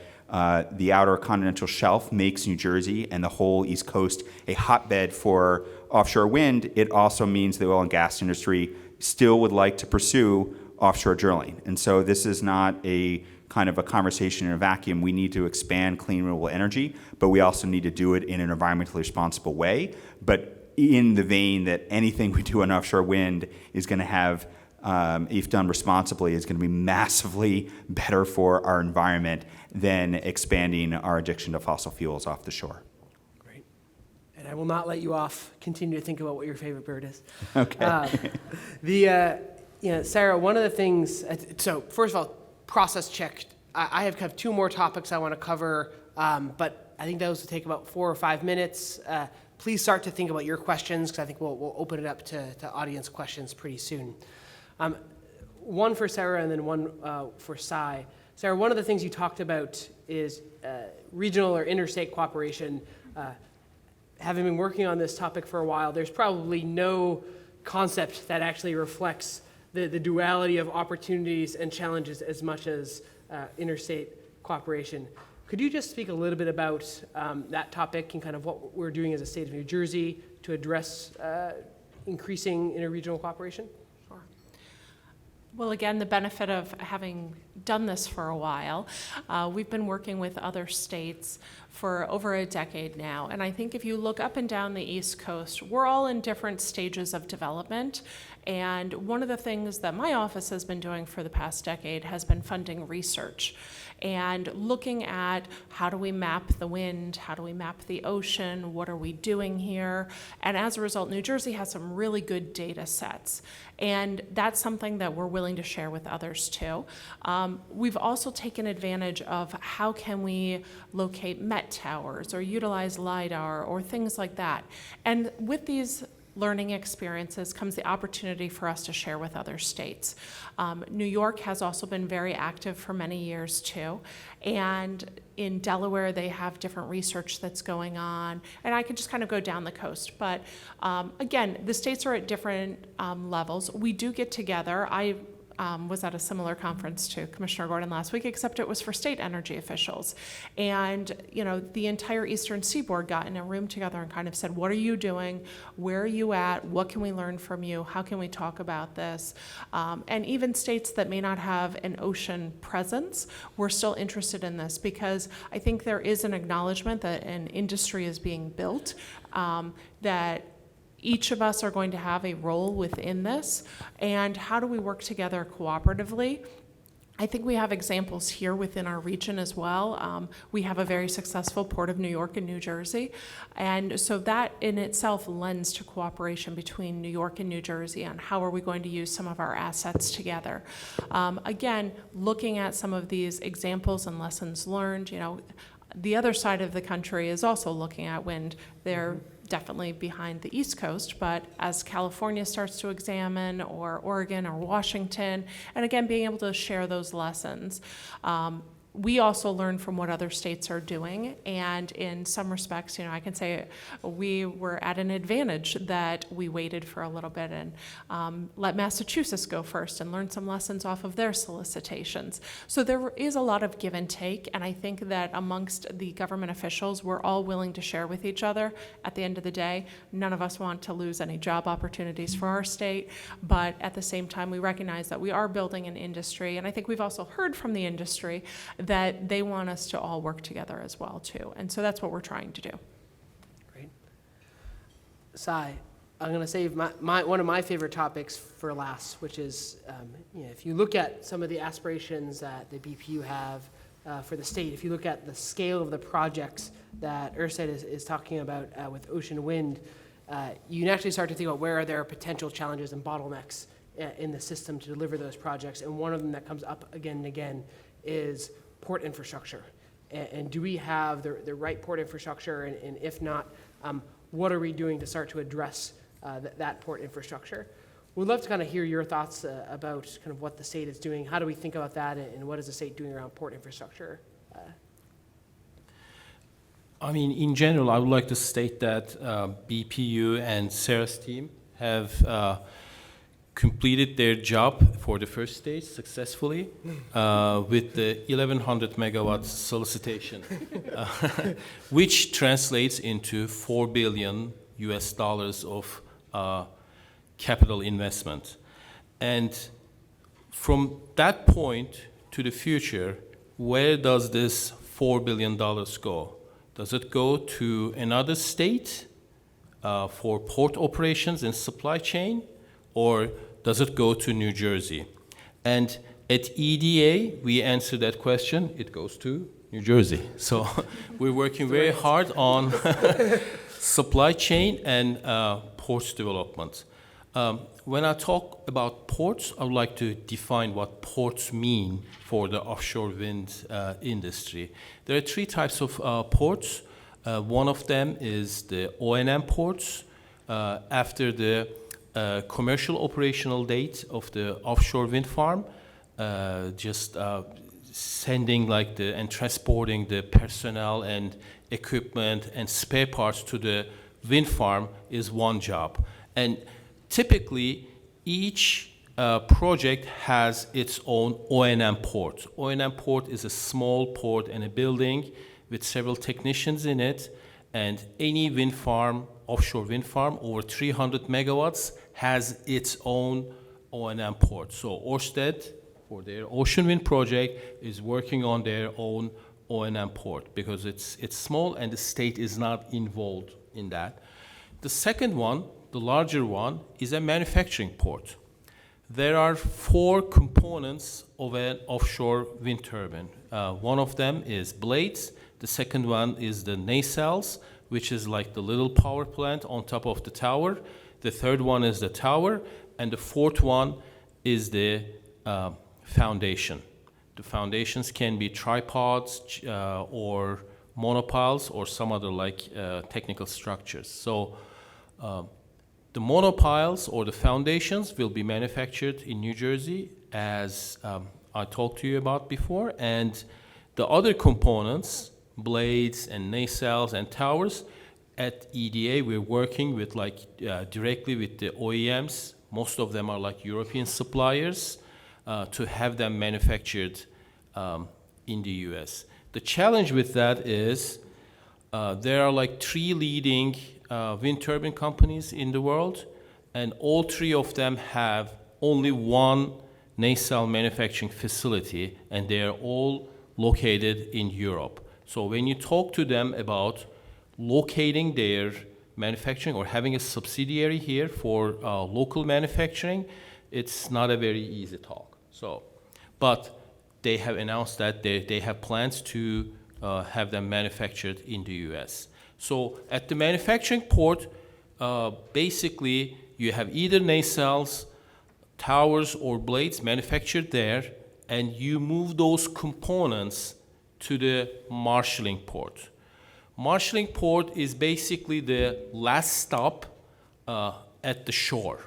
the outer continental shelf makes New Jersey and the whole East Coast a hotbed for offshore wind. It also means the oil and gas industry still would like to pursue offshore drilling. And so this is not a kind of a conversation in a vacuum. We need to expand clean renewable energy, but we also need to do it in an environmentally responsible way. But in the vein that anything we do on offshore wind is going to have, if done responsibly, is going to be massively better for our environment than expanding our addiction to fossil fuels off the shore. Great. And I will not let you off. Continue to think about what your favorite bird is. Okay. Sara, one of the things, so first of all, process checked. I have kind of two more topics I want to cover, but I think those will take about 4 or 5 minutes. Please start to think about your questions, because I think we'll open it up to audience questions pretty soon. One for Sara and then one for Sai. Sara, one of the things you talked about is regional or interstate cooperation. Having been working on this topic for a while, there's probably no concept that actually reflects the duality of opportunities and challenges as much as interstate cooperation. Could you just speak a little bit about that topic and kind of what we're doing as a state of New Jersey to address increasing interregional cooperation? Sure. Well, again, the benefit of having done this for a while, we've been working with other states for over a decade now. And I think if you look up and down the East Coast, we're all in different stages of development. And one of the things that my office has been doing for the past decade has been funding research and looking at how do we map the wind, how do we map the ocean, what are we doing here? And as a result, New Jersey has some really good data sets. And that's something that we're willing to share with others too. We've also taken advantage of how can we locate Met towers or utilize LIDAR or things like that. And with these learning experiences comes the opportunity for us to share with other states. New York has also been very active for many years too. And in Delaware, they have different research that's going on. And I could just kind of go down the coast. But again, the states are at different levels. We do get together. I was at a similar conference to Commissioner Gordon last week, except it was for state energy officials. And, the entire Eastern Seaboard got in a room together and kind of said, what are you doing? Where are you at? What can we learn from you? How can we talk about this? And even states that may not have an ocean presence, we're still interested in this because I think there is an acknowledgement that an industry is being built, that each of us are going to have a role within this, and how do we work together cooperatively? I think we have examples here within our region as well. We have a very successful Port of New York and New Jersey, and so that in itself lends to cooperation between New York and New Jersey on how are we going to use some of our assets together. Again, looking at some of these examples and lessons learned, the other side of the country is also looking at wind. They're definitely behind the East Coast, but as California starts to examine, or Oregon or Washington, and again, being able to share those lessons. we also learn from what other states are doing, and in some respects, I can say we were at an advantage that we waited for a little bit and let Massachusetts go first and learn some lessons off of their solicitations. So there is a lot of give and take, and I think that amongst the government officials, we're all willing to share with each other. At the end of the day, none of us want to lose any job opportunities for our state, but at the same time, we recognize that we are building an industry, and I think we've also heard from the industry that they want us to all work together as well, too. And so that's what we're trying to do. Great. Sai, I'm going to save one of my favorite topics for last, which is, if you look at some of the aspirations that the BPU have for the state, if you look at the scale of the projects that Ørsted is talking about with ocean wind, you can actually start to think about where are there potential challenges and bottlenecks in the system to deliver those projects. And one of them that comes up again and again is port infrastructure. And do we have the right port infrastructure? And if not, what are we doing to start to address that port infrastructure? We'd love to kind of hear your thoughts about kind of what the state is doing. How do we think about that, and what is the state doing around port infrastructure? I mean, in general, I would like to state that BPU and Sara's team have completed their job for the first stage successfully with the 1,100 megawatts solicitation, which translates into $4 billion of capital investment. And from that point to the future, where does this $4 billion go? Does it go to another state for port operations and supply chain, or does it go to New Jersey? And at EDA, we answer that question, it goes to New Jersey. So we're working very hard on supply chain and ports development. When I talk about ports, I would like to define what ports mean for the offshore wind industry. There are three types of ports. One of them is the O&M ports. After the commercial operational date of the offshore wind farm, just sending and transporting the personnel and equipment and spare parts to the wind farm is one job. And typically, each project has its own O&M port. O&M port is a small port in a building with several technicians in it, and any wind farm, offshore wind farm over 300 megawatts has its own O&M port. So Ørsted, for their ocean wind project, is working on their own O&M port because it's small and the state is not involved in that. The second one, the larger one, is a manufacturing port. There are 4 components of an offshore wind turbine. One of them is blades. The second one is the nacelles, which is like the little power plant on top of the tower. The third one is the tower. And the fourth one is the foundation. The foundations can be tripods or monopiles or some other technical structures. So the monopiles or the foundations will be manufactured in New Jersey, as I talked to you about before, and the other components, blades and nacelles and towers, at EDA we're working with directly with the OEMs. Most of them are European suppliers to have them manufactured in the US. The challenge with that is there are 3 leading wind turbine companies in the world, and all 3 of them have only one nacelle manufacturing facility, and they are all located in Europe. So when you talk to them about locating their manufacturing or having a subsidiary here for local manufacturing, it's not a very easy talk. But they have announced that they have plans to have them manufactured in the US. So at the manufacturing port, basically you have either nacelles, towers, or blades manufactured there, and you move those components to the marshalling port. Marshalling port is basically the last stop at the shore.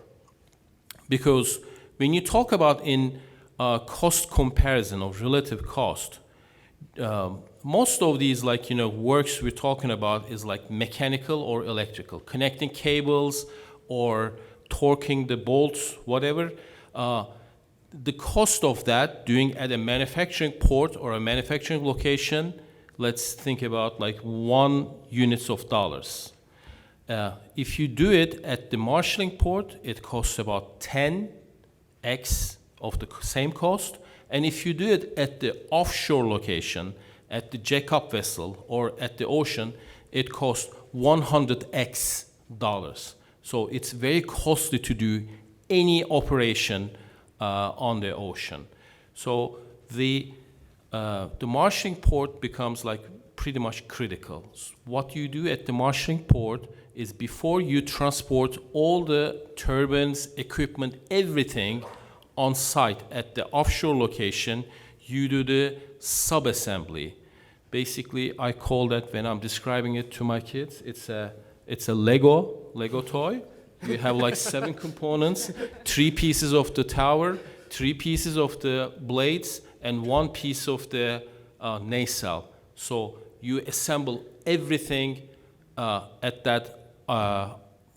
Because when you talk about in cost comparison of relative cost, Most of these, like, works we're talking about is like mechanical or electrical, connecting cables or torquing the bolts, whatever. The cost of that doing at a manufacturing port or a manufacturing location, let's think about like $1. If you do it at the marshalling port, it costs about 10x of the same cost. And if you do it at the offshore location, at the jack-up vessel or at the ocean, it costs 100x dollars. So it's very costly to do any operation on the ocean. So the marshalling port becomes like pretty much critical. What you do at the marshalling port is before you transport all the turbines, equipment, everything on site at the offshore location, you do the sub-assembly. Basically, I call that, when I'm describing it to my kids, it's a Lego toy. You have like 7 components, 3 pieces of the tower, 3 pieces of the blades, and 1 piece of the nacelle. So you assemble everything at that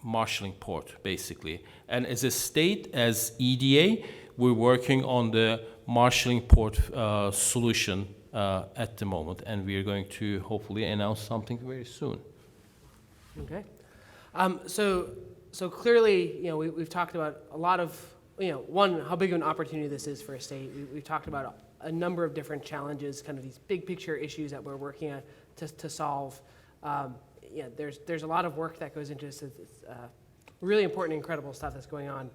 marshalling port, basically. And as a state, as EDA, we're working on the marshalling port solution at the moment, and we are going to hopefully announce something very soon. Okay. So clearly, we've talked about a lot of, one, how big of an opportunity this is for a state. We've talked about a number of different challenges, kind of these big picture issues that we're working on to solve. There's a lot of work that goes into this. It's really important, incredible stuff that's going on.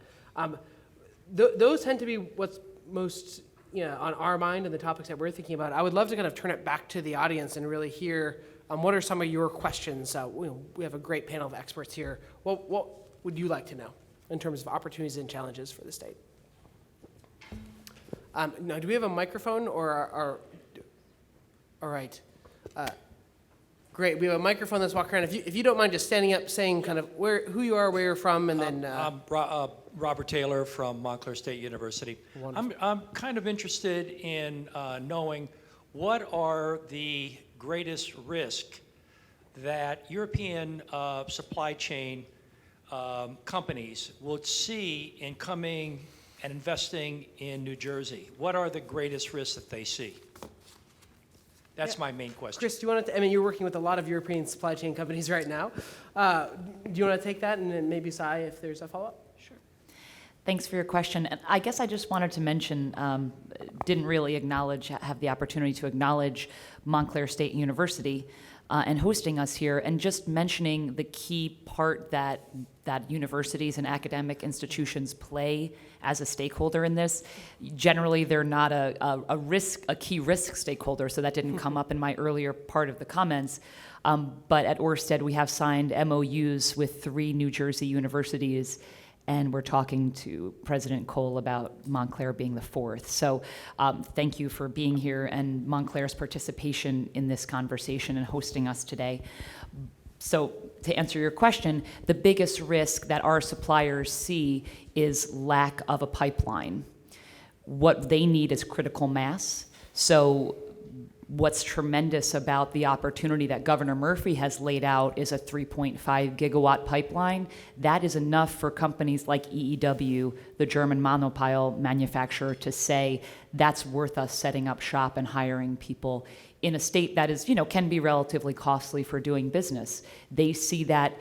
Those tend to be what's most on our mind and the topics that we're thinking about. I would love to kind of turn it back to the audience and really hear what are some of your questions. We have a great panel of experts here. What would you like to know in terms of opportunities and challenges for the state? Now, do we have a microphone or all right. Great. We have a microphone that's walking around. If you don't mind just standing up, saying kind of who you are, where you're from, and then. I'm Robert Taylor from Montclair State University. I'm kind of interested in knowing what are the greatest risks that European supply chain companies would see in coming and investing in New Jersey. What are the greatest risks that they see? That's my main question. Kris, do you want to, you're working with a lot of European supply chain companies right now. Do you want to take that, and then maybe Sai, if there's a follow-up? Sure. Thanks for your question. And I guess I just wanted to mention, didn't really have the opportunity to acknowledge Montclair State University and hosting us here, and just mentioning the key part that universities and academic institutions play as a stakeholder in this. Generally, they're not a key risk stakeholder, so that didn't come up in my earlier part of the comments. But at Ørsted, we have signed MOUs with 3 New Jersey universities, and we're talking to President Cole about Montclair being the 4th. So thank you for being here and Montclair's participation in this conversation and hosting us today. So to answer your question, the biggest risk that our suppliers see is lack of a pipeline. What they need is critical mass. So what's tremendous about the opportunity that Governor Murphy has laid out is a 3.5 gigawatt pipeline. That is enough for companies like EEW, the German monopile manufacturer, to say that's worth us setting up shop and hiring people in a state that is, can be relatively costly for doing business. They see that,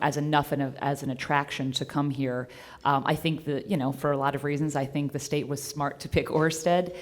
as enough and as an attraction to come here. I think that, for a lot of reasons, I think the state was smart to pick Ørsted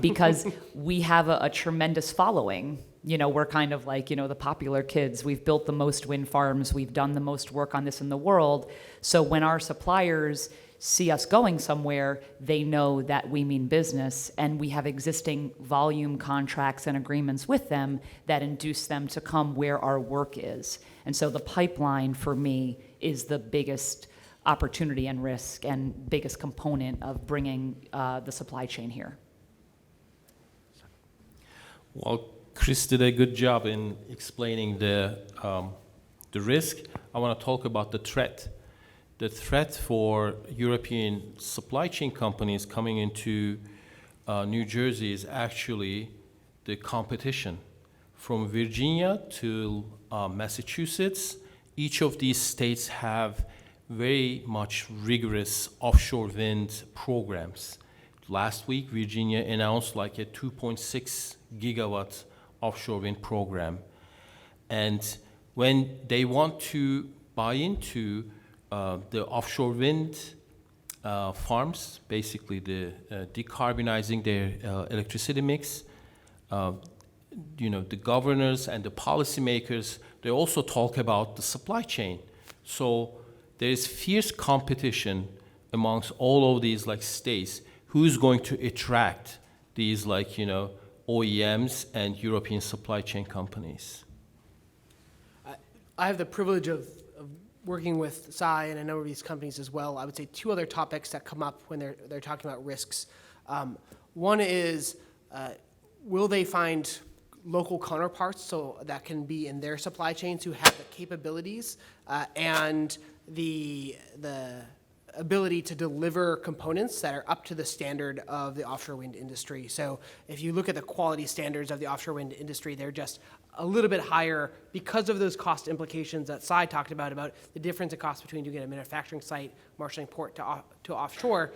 because we have a tremendous following. We're kind of like, the popular kids. We've built the most wind farms. We've done the most work on this in the world. So when our suppliers see us going somewhere, they know that we mean business, and we have existing volume contracts and agreements with them that induce them to come where our work is. And so the pipeline for me is the biggest opportunity and risk and biggest component of bringing the supply chain here. Well, Kris did a good job in explaining the risk. I want to talk about the threat. The threat for European supply chain companies coming into New Jersey is actually the competition. From Virginia to Massachusetts, each of these states have very much rigorous offshore wind programs. Last week, Virginia announced like a 2.6 gigawatt offshore wind program. And when they want to buy into the offshore wind farms, basically decarbonizing their electricity mix, the governors and the policymakers, they also talk about the supply chain. So there is fierce competition amongst all of these like states. Who's going to attract these OEMs and European supply chain companies? I have the privilege of working with Sai and a number of these companies as well. I would say two other topics that come up when they're talking about risks. One is, will they find local counterparts so that can be in their supply chains who have the capabilities and the ability to deliver components that are up to the standard of the offshore wind industry. So if you look at the quality standards of the offshore wind industry, they're just a little bit higher because of those cost implications that Sai talked about the difference in cost between doing a manufacturing site, marshaling port to offshore.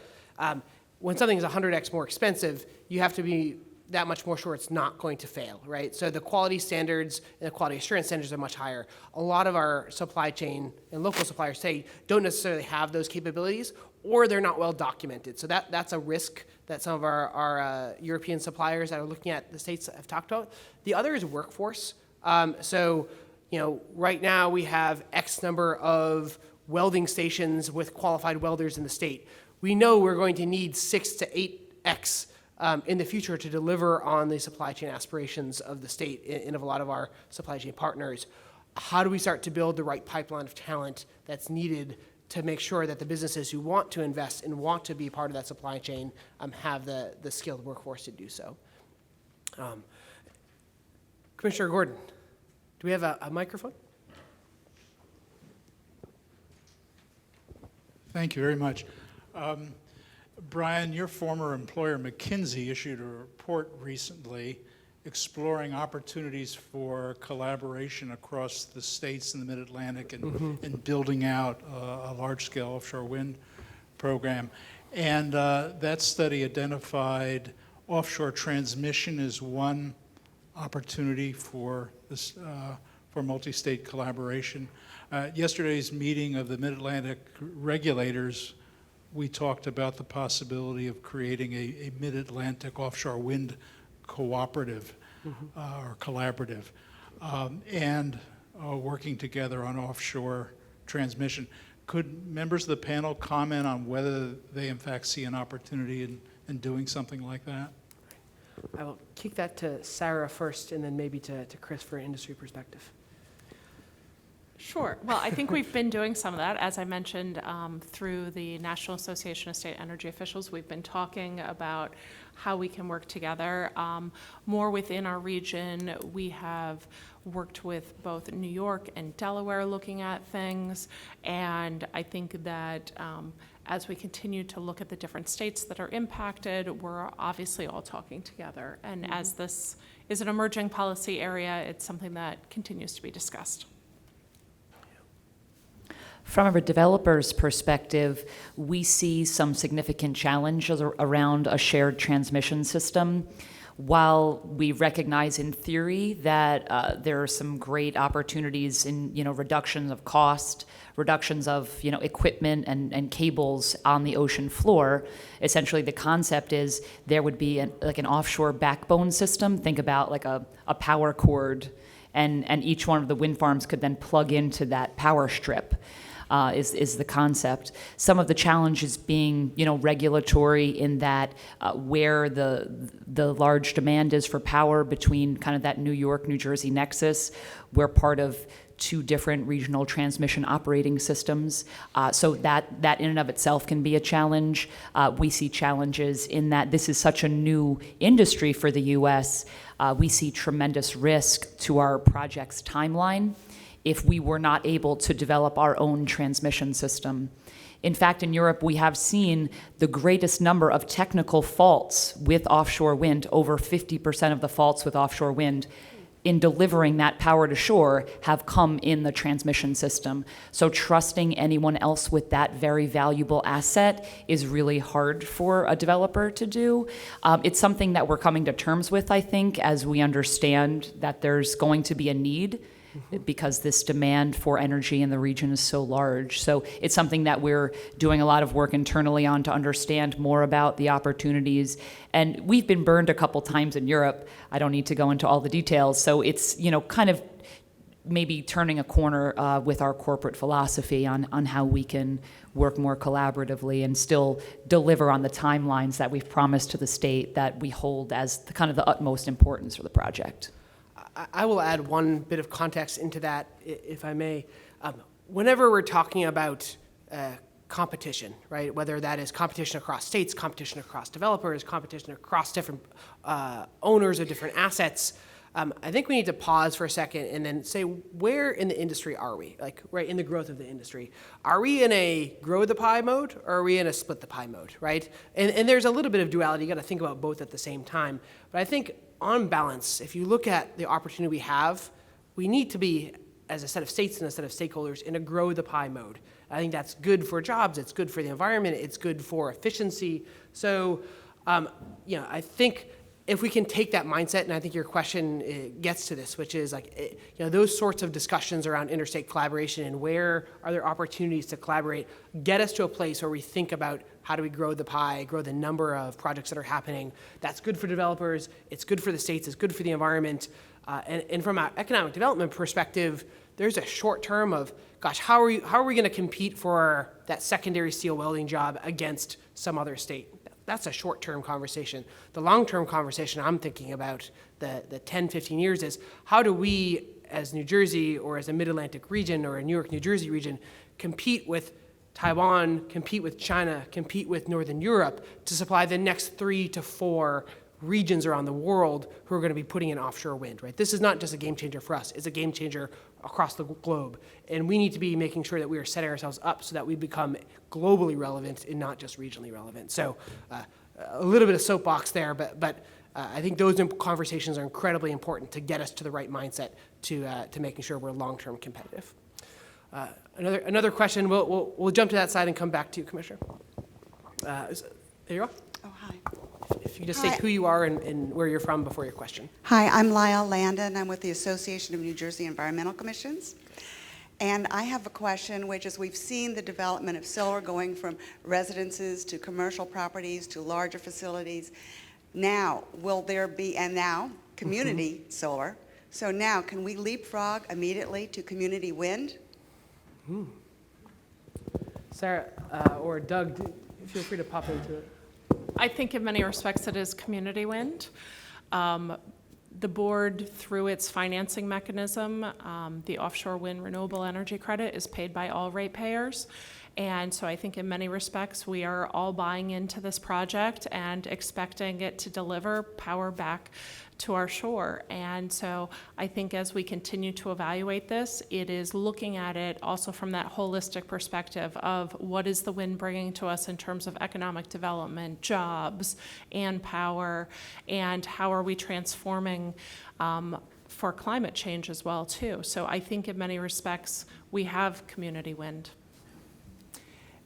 When something's 100x more expensive, you have to be that much more sure it's not going to fail, right? So the quality standards and the quality assurance standards are much higher. A lot of our supply chain and local suppliers say don't necessarily have those capabilities, or they're not well documented. So that's a risk that some of our European suppliers that are looking at the states have talked about. The other is workforce. Right now we have X number of welding stations with qualified welders in the state. We know we're going to need 6 to 8X in the future to deliver on the supply chain aspirations of the state and of a lot of our supply chain partners. How do we start to build the right pipeline of talent that's needed to make sure that the businesses who want to invest and want to be part of that supply chain have the skilled workforce to do so? Commissioner Gordon, do we have a microphone? Thank you very much. Brian, your former employer, McKinsey, issued a report recently exploring opportunities for collaboration across the states in the Mid-Atlantic and building out a large-scale offshore wind program. And that study identified offshore transmission as one opportunity for this for multi-state collaboration. Yesterday's meeting of the Mid-Atlantic regulators, we talked about the possibility of creating a Mid-Atlantic offshore wind cooperative or collaborative and working together on offshore transmission. Could members of the panel comment on whether they in fact see an opportunity in doing something like that? I will kick that to Sara first and then maybe to Kris for an industry perspective. Sure. Well, I think we've been doing some of that. As I mentioned, through the National Association of State Energy Officials, we've been talking about how we can work together. More within our region, we have worked with both New York and Delaware looking at things. And I think that as we continue to look at the different states that are impacted, we're obviously all talking together. And as this is an emerging policy area, it's something that continues to be discussed. From a developer's perspective, we see some significant challenges around a shared transmission system. While we recognize in theory that there are some great opportunities in reductions of cost, reductions of equipment and cables on the ocean floor, essentially the concept is there would be an offshore backbone system. Think about like a power cord, and each one of the wind farms could then plug into that power strip. Is the concept. Some of the challenges being, regulatory in that where the large demand is for power between kind of that New York, New Jersey nexus. We're part of 2 different regional transmission operating systems. So that in and of itself can be a challenge. We see challenges in that this is such a new industry for the U.S. We see tremendous risk to our project's timeline if we were not able to develop our own transmission system. In fact, in Europe, we have seen the greatest number of technical faults with offshore wind. Over 50% of the faults with offshore wind in delivering that power to shore have come in the transmission system. So trusting anyone else with that very valuable asset is really hard for a developer to do. It's something that we're coming to terms with, I think, as we understand that there's going to be a need because this demand for energy in the region is so large. So it's something that we're doing a lot of work internally on to understand more about the opportunities. And we've been burned a couple times in Europe. I don't need to go into all the details. So it's, kind of maybe turning a corner with our corporate philosophy on how we can work more collaboratively and still deliver on the timelines that we've promised to the state that we hold as the utmost importance for the project. I will add one bit of context into that, if I may. Whenever we're talking about competition, right, whether that is competition across states, competition across developers, competition across different owners of different assets, I think we need to pause for a second and then say, where in the industry are we? Like, right, in the growth of the industry. Are we in a grow the pie mode, or are we in a split the pie mode, right? And there's a little bit of duality. You got to think about both at the same time. But I think on balance, if you look at the opportunity we have, we need to be, as a set of states and a set of stakeholders, in a grow the pie mode. I think that's good for jobs, it's good for the environment, it's good for efficiency. So, I think if we can take that mindset, and I think your question gets to this, which is like, those sorts of discussions around interstate collaboration and where are there opportunities to collaborate, get us to a place where we think about how do we grow the pie, grow the number of projects that are happening. That's good for developers, it's good for the states, it's good for the environment. And from an economic development perspective, there's a short term of, gosh, how are we going to compete for that secondary steel welding job against some other state? That's a short-term conversation. The long-term conversation I'm thinking about, the 10, 15 years, is how do we, as New Jersey or as a Mid-Atlantic region or a New York, New Jersey region, compete with Taiwan, compete with China, compete with Northern Europe to supply the next 3 to 4 regions around the world who are going to be putting in offshore wind, right? This is not just a game changer for us, it's a game changer across the globe. And we need to be making sure that we are setting ourselves up so that we become globally relevant and not just regionally relevant. So a little bit of soapbox there, but I think those conversations are incredibly important to get us to the right mindset to making sure we're long-term competitive. Another question, we'll jump to that side and come back to you, Commissioner. There you are. Oh, hi. If you just say who you are and where you're from before your question. Hi, I'm Lyle Landon. I'm with the Association of New Jersey Environmental Commissions. And I have a question, which is we've seen the development of solar going from residences to commercial properties to larger facilities. Now, will there be, and now, community solar. So now, can we leapfrog immediately to community wind? Sarah or Doug, feel free to pop into it. I think in many respects it is community wind. The board, through its financing mechanism, the offshore wind renewable energy credit is paid by all ratepayers. And so I think in many respects we are all buying into this project and expecting it to deliver power back to our shore. And so I think as we continue to evaluate this, it is looking at it also from that holistic perspective of what is the wind bringing to us in terms of economic development, jobs, and power, and how are we transforming for climate change as well too. So I think in many respects we have community wind.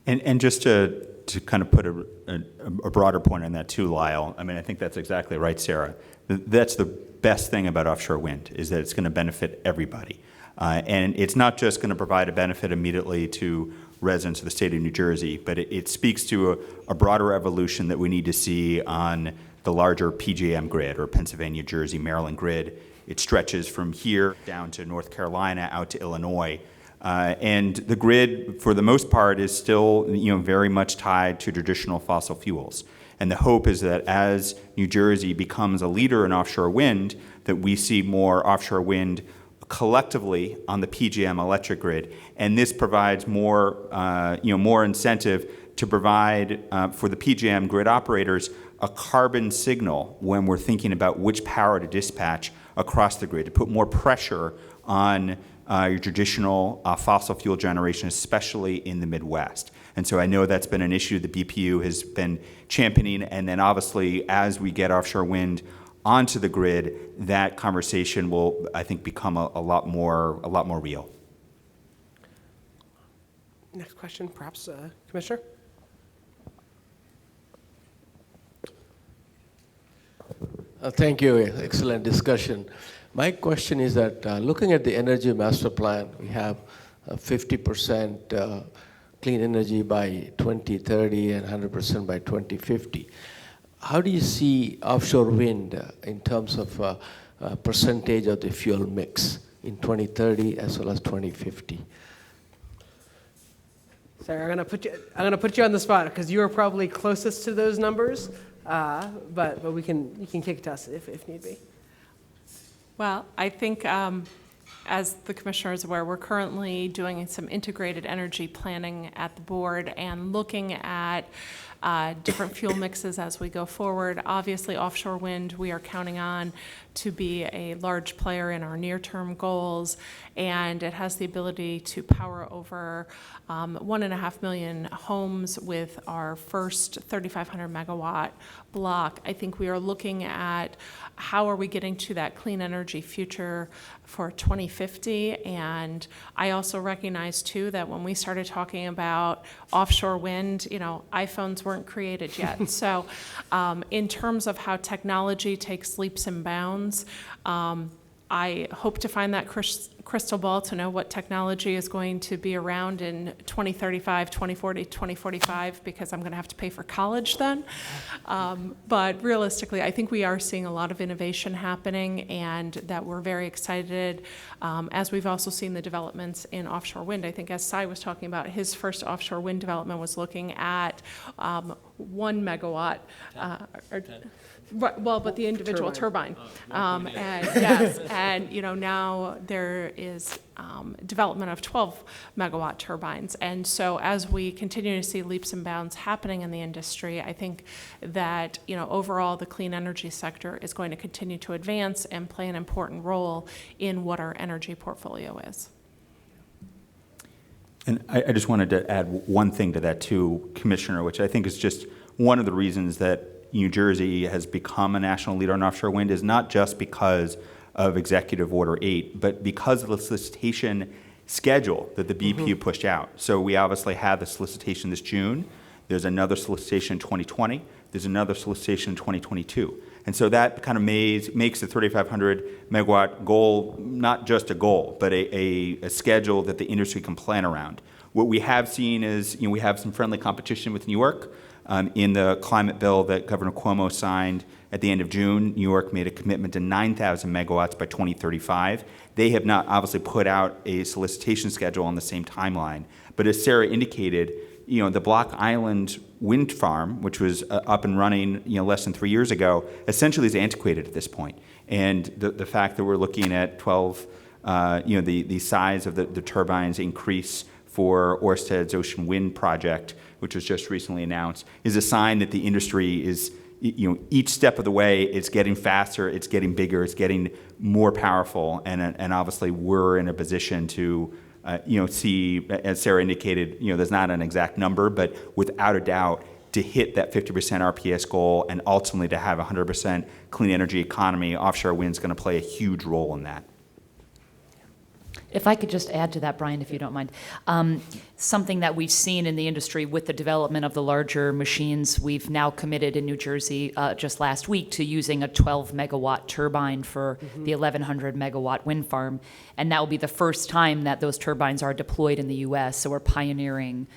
And just to kind of put a broader point on that too, Lyle, I mean, I think that's exactly right, Sarah. That's the best thing about offshore wind, is that it's going to benefit everybody. And it's not just going to provide a benefit immediately to residents of the state of New Jersey, but it speaks to a broader evolution that we need to see on the larger PJM grid, or Pennsylvania, Jersey, Maryland grid. It stretches from here down to North Carolina, out to Illinois. And the grid, for the most part, is still very much tied to traditional fossil fuels. And the hope is that as New Jersey becomes a leader in offshore wind, that we see more offshore wind collectively on the PJM electric grid. And this provides more, more incentive to provide for the PJM grid operators a carbon signal when we're thinking about which power to dispatch across the grid, to put more pressure on your traditional fossil fuel generation, especially in the Midwest. And so I know that's been an issue the BPU has been championing, and then obviously as we get offshore wind onto the grid, that conversation will, I think, become a lot more real. Next question, perhaps, Commissioner? Thank you. Excellent discussion. My question is that looking at the Energy Master Plan, we have 50% clean energy by 2030 and 100% by 2050. How do you see offshore wind in terms of percentage of the fuel mix in 2030 as well as 2050? Sarah, I'm gonna put you on the spot because you are probably closest to those numbers, but you can kick it to us if need be. Well, I think, as the commissioner is aware, we're currently doing some integrated energy planning at the board and looking at different fuel mixes as we go forward. Obviously, offshore wind, we are counting on to be a large player in our near-term goals, and it has the ability to power over 1.5 million homes with our first 3,500 megawatt block. I think we are looking at how are we getting to that clean energy future for 2050, and I also recognize too that when we started talking about offshore wind, iPhones weren't created yet. So in terms of how technology takes leaps and bounds, I hope to find that crystal ball to know what technology is going to be around in 2035, 2040, 2045, because I'm going to have to pay for college then. But realistically, I think we are seeing a lot of innovation happening and that we're very excited, as we've also seen the developments in offshore wind. I think as Sai was talking about, his first offshore wind development was looking at 1 megawatt. Well, but the individual turbine. And yes, and now there is development of 12 megawatt turbines. And so as we continue to see leaps and bounds happening in the industry, I think that overall the clean energy sector is going to continue to advance and play an important role in what our energy portfolio is. And I just wanted to add one thing to that too, Commissioner, which I think is just one of the reasons that New Jersey has become a national leader in offshore wind is not just because of Executive Order 8, but because of the solicitation schedule that the BPU pushed out. So we obviously had the solicitation this June. There's another solicitation in 2020. There's another solicitation in 2022. And so that kind of makes the 3,500 megawatt goal not just a goal, but a schedule that the industry can plan around. What we have seen is we have some friendly competition with New York. In the climate bill that Governor Cuomo signed at the end of June, New York made a commitment to 9,000 megawatts by 2035. They have not obviously put out a solicitation schedule on the same timeline. But as Sarah indicated, the Block Island wind farm, which was up and running less than 3 years ago, essentially is antiquated at this point. And the fact that we're looking at 12, the size of the turbines increase for Ørsted's Ocean Wind project, which was just recently announced, is a sign that the industry is, each step of the way, it's getting faster, it's getting bigger, it's getting more powerful, and obviously we're in a position to, see, as Sarah indicated, there's not an exact number, but without a doubt, to hit that 50% RPS goal and ultimately to have a 100% clean energy economy, offshore wind is going to play a huge role in that. If I could just add to that, Brian, if you don't mind. Something that we've seen in the industry with the development of the larger machines, we've now committed in New Jersey just last week to using a 12 megawatt turbine for the 1,100 megawatt wind farm. And that will be the first time that those turbines are deployed in the US. So we're pioneering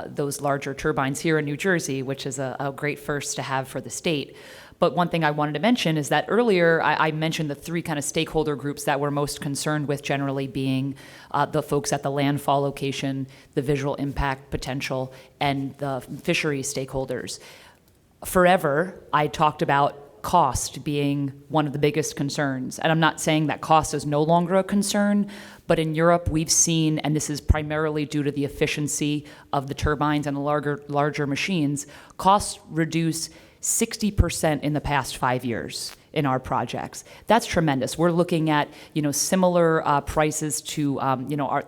those larger turbines here in New Jersey, which is a great first to have for the state. But one thing I wanted to mention is that earlier I mentioned the three kind of stakeholder groups that we're most concerned with, generally being the folks at the landfall location, the visual impact potential, and the fishery stakeholders. Forever, I talked about cost being one of the biggest concerns. And I'm not saying that cost is no longer a concern, but in Europe we've seen, and this is primarily due to the efficiency of the turbines and the larger machines, costs reduce 60% in the past 5 years. in our projects. That's tremendous. We're looking at, similar prices to,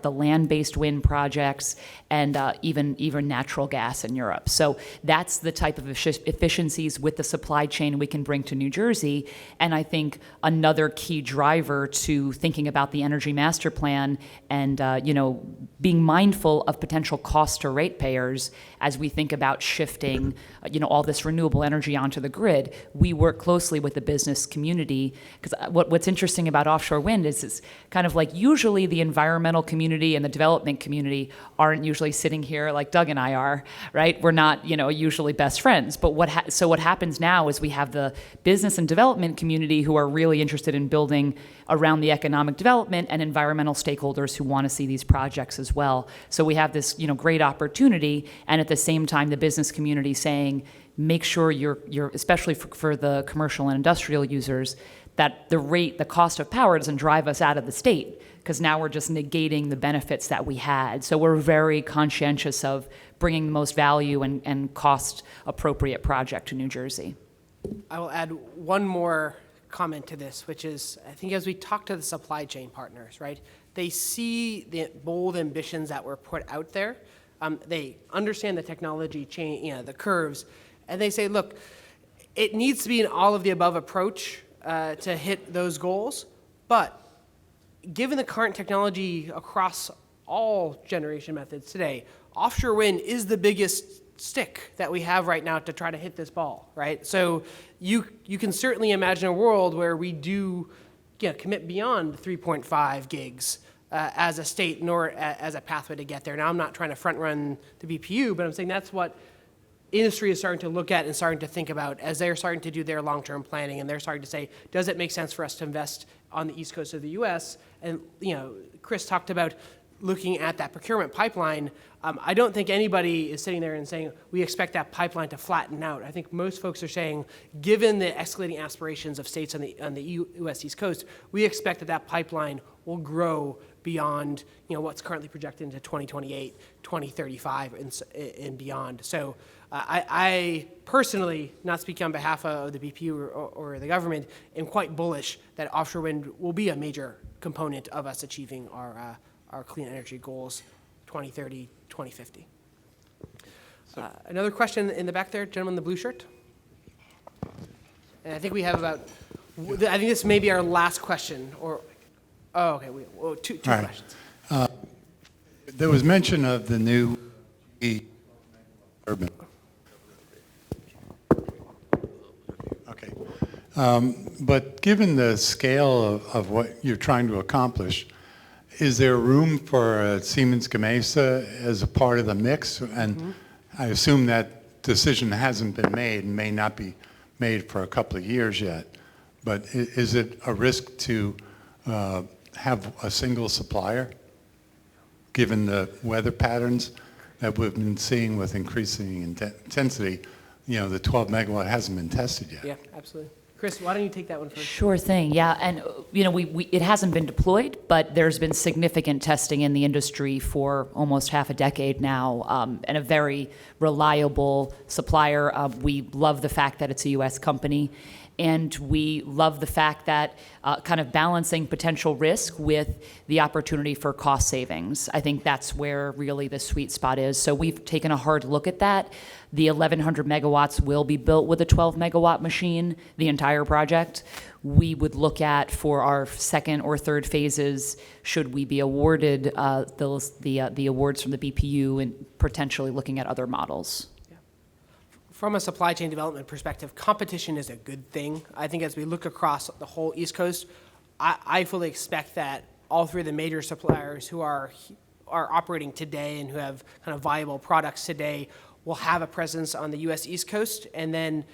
the land-based wind projects and even natural gas in Europe. So that's the type of efficiencies with the supply chain we can bring to New Jersey. And I think another key driver to thinking about the Energy Master Plan and, being mindful of potential costs to ratepayers as we think about shifting, all this renewable energy onto the grid. We work closely with the business community, because what's interesting about offshore wind is kind of like usually the environmental community and the development community aren't usually sitting here like Doug and I are, right? We're not, usually best friends. But what happens now is we have the business and development community who are really interested in building around the economic development and environmental stakeholders who want to see these projects as well. So we have this, great opportunity, and at the same time, the business community saying, make sure you're especially for the commercial and industrial users, that the cost of power doesn't drive us out of the state, because now we're just negating the benefits that we had. So we're very conscientious of bringing the most value and cost-appropriate project to New Jersey. I will add one more comment to this, which is, I think as we talk to the supply chain partners, right, they see the bold ambitions that were put out there. They understand the technology chain, the curves, and they say, look, it needs to be an all-of-the-above approach to hit those goals, but given the current technology across all generation methods today, offshore wind is the biggest stick that we have right now to try to hit this ball, right? So you can certainly imagine a world where we do commit beyond 3.5 gigs as a state nor as a pathway to get there. Now, I'm not trying to front run the BPU, but I'm saying that's what industry is starting to look at and starting to think about as they're starting to do their long-term planning, and they're starting to say, does it make sense for us to invest on the East Coast of the U.S.? And Kris talked about looking at that procurement pipeline. I don't think anybody is sitting there and saying, we expect that pipeline to flatten out. I think most folks are saying, given the escalating aspirations of states on the U.S. East Coast, we expect that pipeline will grow beyond what's currently projected into 2028, 2035, and beyond. So I personally, not speaking on behalf of the BPU or the government, am quite bullish that offshore wind will be a major component of us achieving our clean energy goals 2030, 2050. Another question in the back there, gentleman in the blue shirt. And I think we have I think this may be our last question, two questions. There was mention of the new urban. Okay. But given the scale of what you're trying to accomplish, is there room for Siemens Gamesa as a part of the mix? And I assume that decision hasn't been made and may not be made for a couple of years yet. But is it a risk to have a single supplier, given the weather patterns that we've been seeing with increasing intensity? The 12 megawatt hasn't been tested yet. Yeah, absolutely. Kris, why don't you take that one first? Sure thing, yeah. And it hasn't been deployed, but there's been significant testing in the industry for almost half a decade now, and a very reliable supplier. We love the fact that it's a U.S. company, and we love the fact that kind of balancing potential risk with the opportunity for cost savings. I think that's where really the sweet spot is. So we've taken a hard look at that. The 1,100 megawatts will be built with a 12 megawatt machine, the entire project. We would look at, for our second or third phases, should we be awarded the awards from the BPU, and potentially looking at other models. From a supply chain development perspective, competition is a good thing. I think as we look across the whole East Coast, I fully expect that all three of the major suppliers who are operating today and who have kind of viable products today will have a presence on the U.S. East Coast. And then,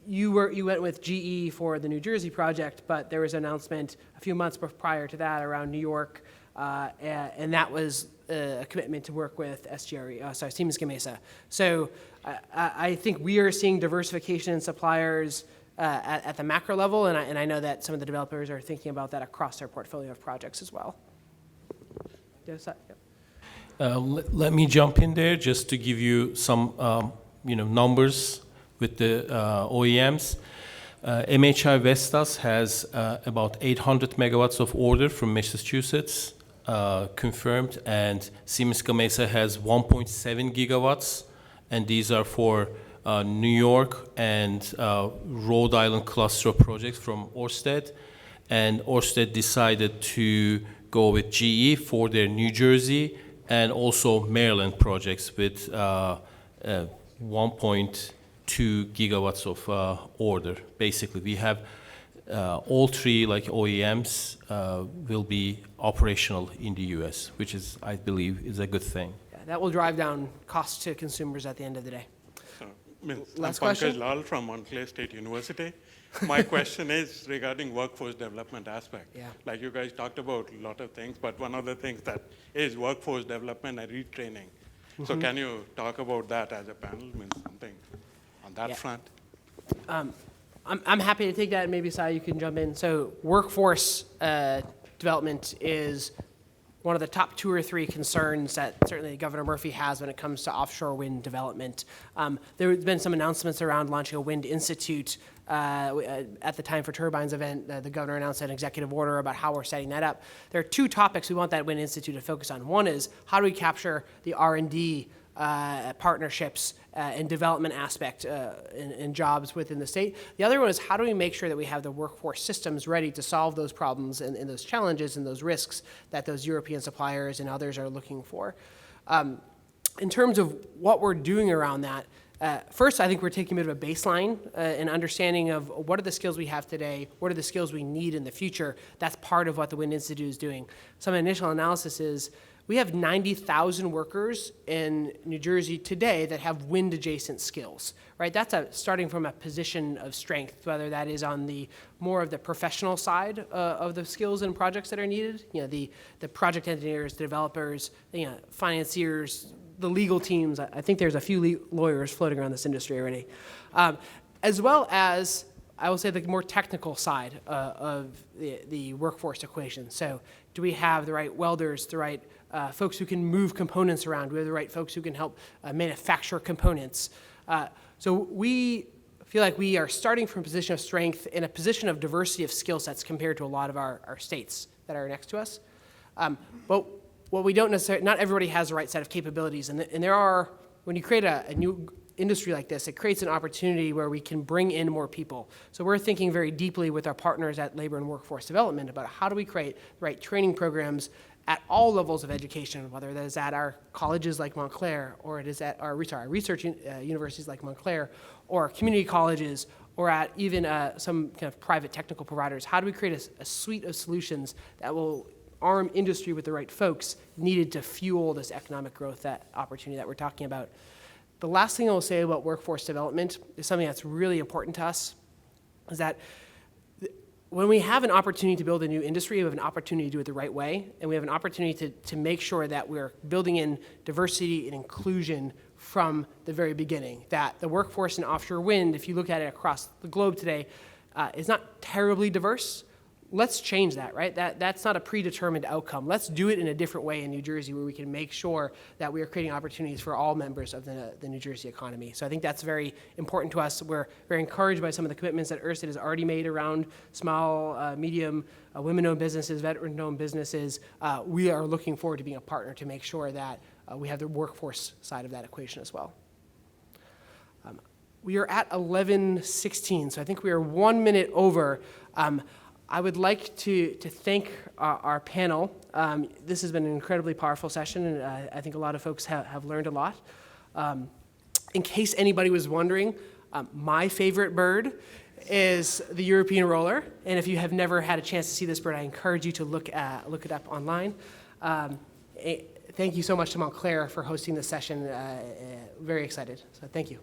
you went with GE for the New Jersey project, but there was an announcement a few months prior to that around New York, and that was a commitment to work with Siemens Gamesa. So I think we are seeing diversification in suppliers at the macro level, and I know that some of the developers are thinking about that across their portfolio of projects as well. Yes, Let me jump in there just to give you some numbers with the OEMs. MHI Vestas has about 800 megawatts of order from Massachusetts confirmed, and Siemens Gamesa has 1.7 gigawatts, and these are for New York and Rhode Island cluster of projects from Ørsted. And Ørsted decided to go with GE for their New Jersey and also Maryland projects with 1.2 gigawatts of order. Basically, we have all three like OEMs will be operational in the US, which is, I believe, is a good thing. Yeah, that will drive down costs to consumers at the end of the day. Last question. I'm Pankaj Lal from Montclair State University. My question is regarding workforce development aspect. Yeah. Like you guys talked about a lot of things, but one of the things that is workforce development and retraining. So can you talk about that as a panel, means something on that front? I'm happy to take that, and maybe Sara, you can jump in. So workforce development is one of the top 2 or 3 concerns that certainly Governor Murphy has when it comes to offshore wind development. There have been some announcements around launching a wind institute. At the Time for Turbines event, the governor announced an executive order about how we're setting that up. There are 2 topics we want that wind institute to focus on. One is how do we capture the R&D partnerships and development aspect in jobs within the state. The other one is how do we make sure that we have the workforce systems ready to solve those problems and those challenges and those risks that those European suppliers and others are looking for. In terms of what we're doing around that, first, I think we're taking a bit of a baseline and understanding of what are the skills we have today, what are the skills we need in the future. That's part of what the Wind Institute is doing. Some initial analysis is we have 90,000 workers in New Jersey today that have wind-adjacent skills, right? That's starting from a position of strength, whether that is on the more of the professional side of the skills and projects that are needed, you know, the project engineers, the developers, financiers, the legal teams. I think there's a few lawyers floating around this industry already, as well as, I will say, the more technical side of the workforce equation. So do we have the right welders, the right folks who can move components around? Do we have the right folks who can help manufacture components? So we feel like we are starting from a position of strength in a position of diversity of skill sets compared to a lot of our states that are next to us. But what we don't necessarily, not everybody has the right set of capabilities. And there are, when you create a new industry like this, it creates an opportunity where we can bring in more people. So we're thinking very deeply with our partners at Labor and Workforce Development about how do we create the right training programs at all levels of education, whether that is at our colleges like Montclair, or it is at our research universities like Montclair, or community colleges, or at even some kind of private technical providers. How do we create a suite of solutions that will arm industry with the right folks needed to fuel this economic growth, that opportunity that we're talking about? The last thing I will say about workforce development is something that's really important to us, is that when we have an opportunity to build a new industry, we have an opportunity to do it the right way, and we have an opportunity to make sure that we're building in diversity and inclusion from the very beginning. That the workforce in offshore wind, if you look at it across the globe today, is not terribly diverse. Let's change that, right? That's not a predetermined outcome. Let's do it in a different way in New Jersey where we can make sure that we are creating opportunities for all members of the New Jersey economy. So I think that's very important to us. We're very encouraged by some of the commitments that Ørsted has already made around small, medium, women-owned businesses, veteran-owned businesses. We are looking forward to being a partner to make sure that we have the workforce side of that equation as well. We are at 11:16, so I think we are 1 minute over. I would like to thank our panel. This has been an incredibly powerful session, and I think a lot of folks have learned a lot. In case anybody was wondering, my favorite bird is the European roller, and if you have never had a chance to see this bird, I encourage you to look it up online. Thank you so much to Montclair for hosting this session. Very excited, so thank you.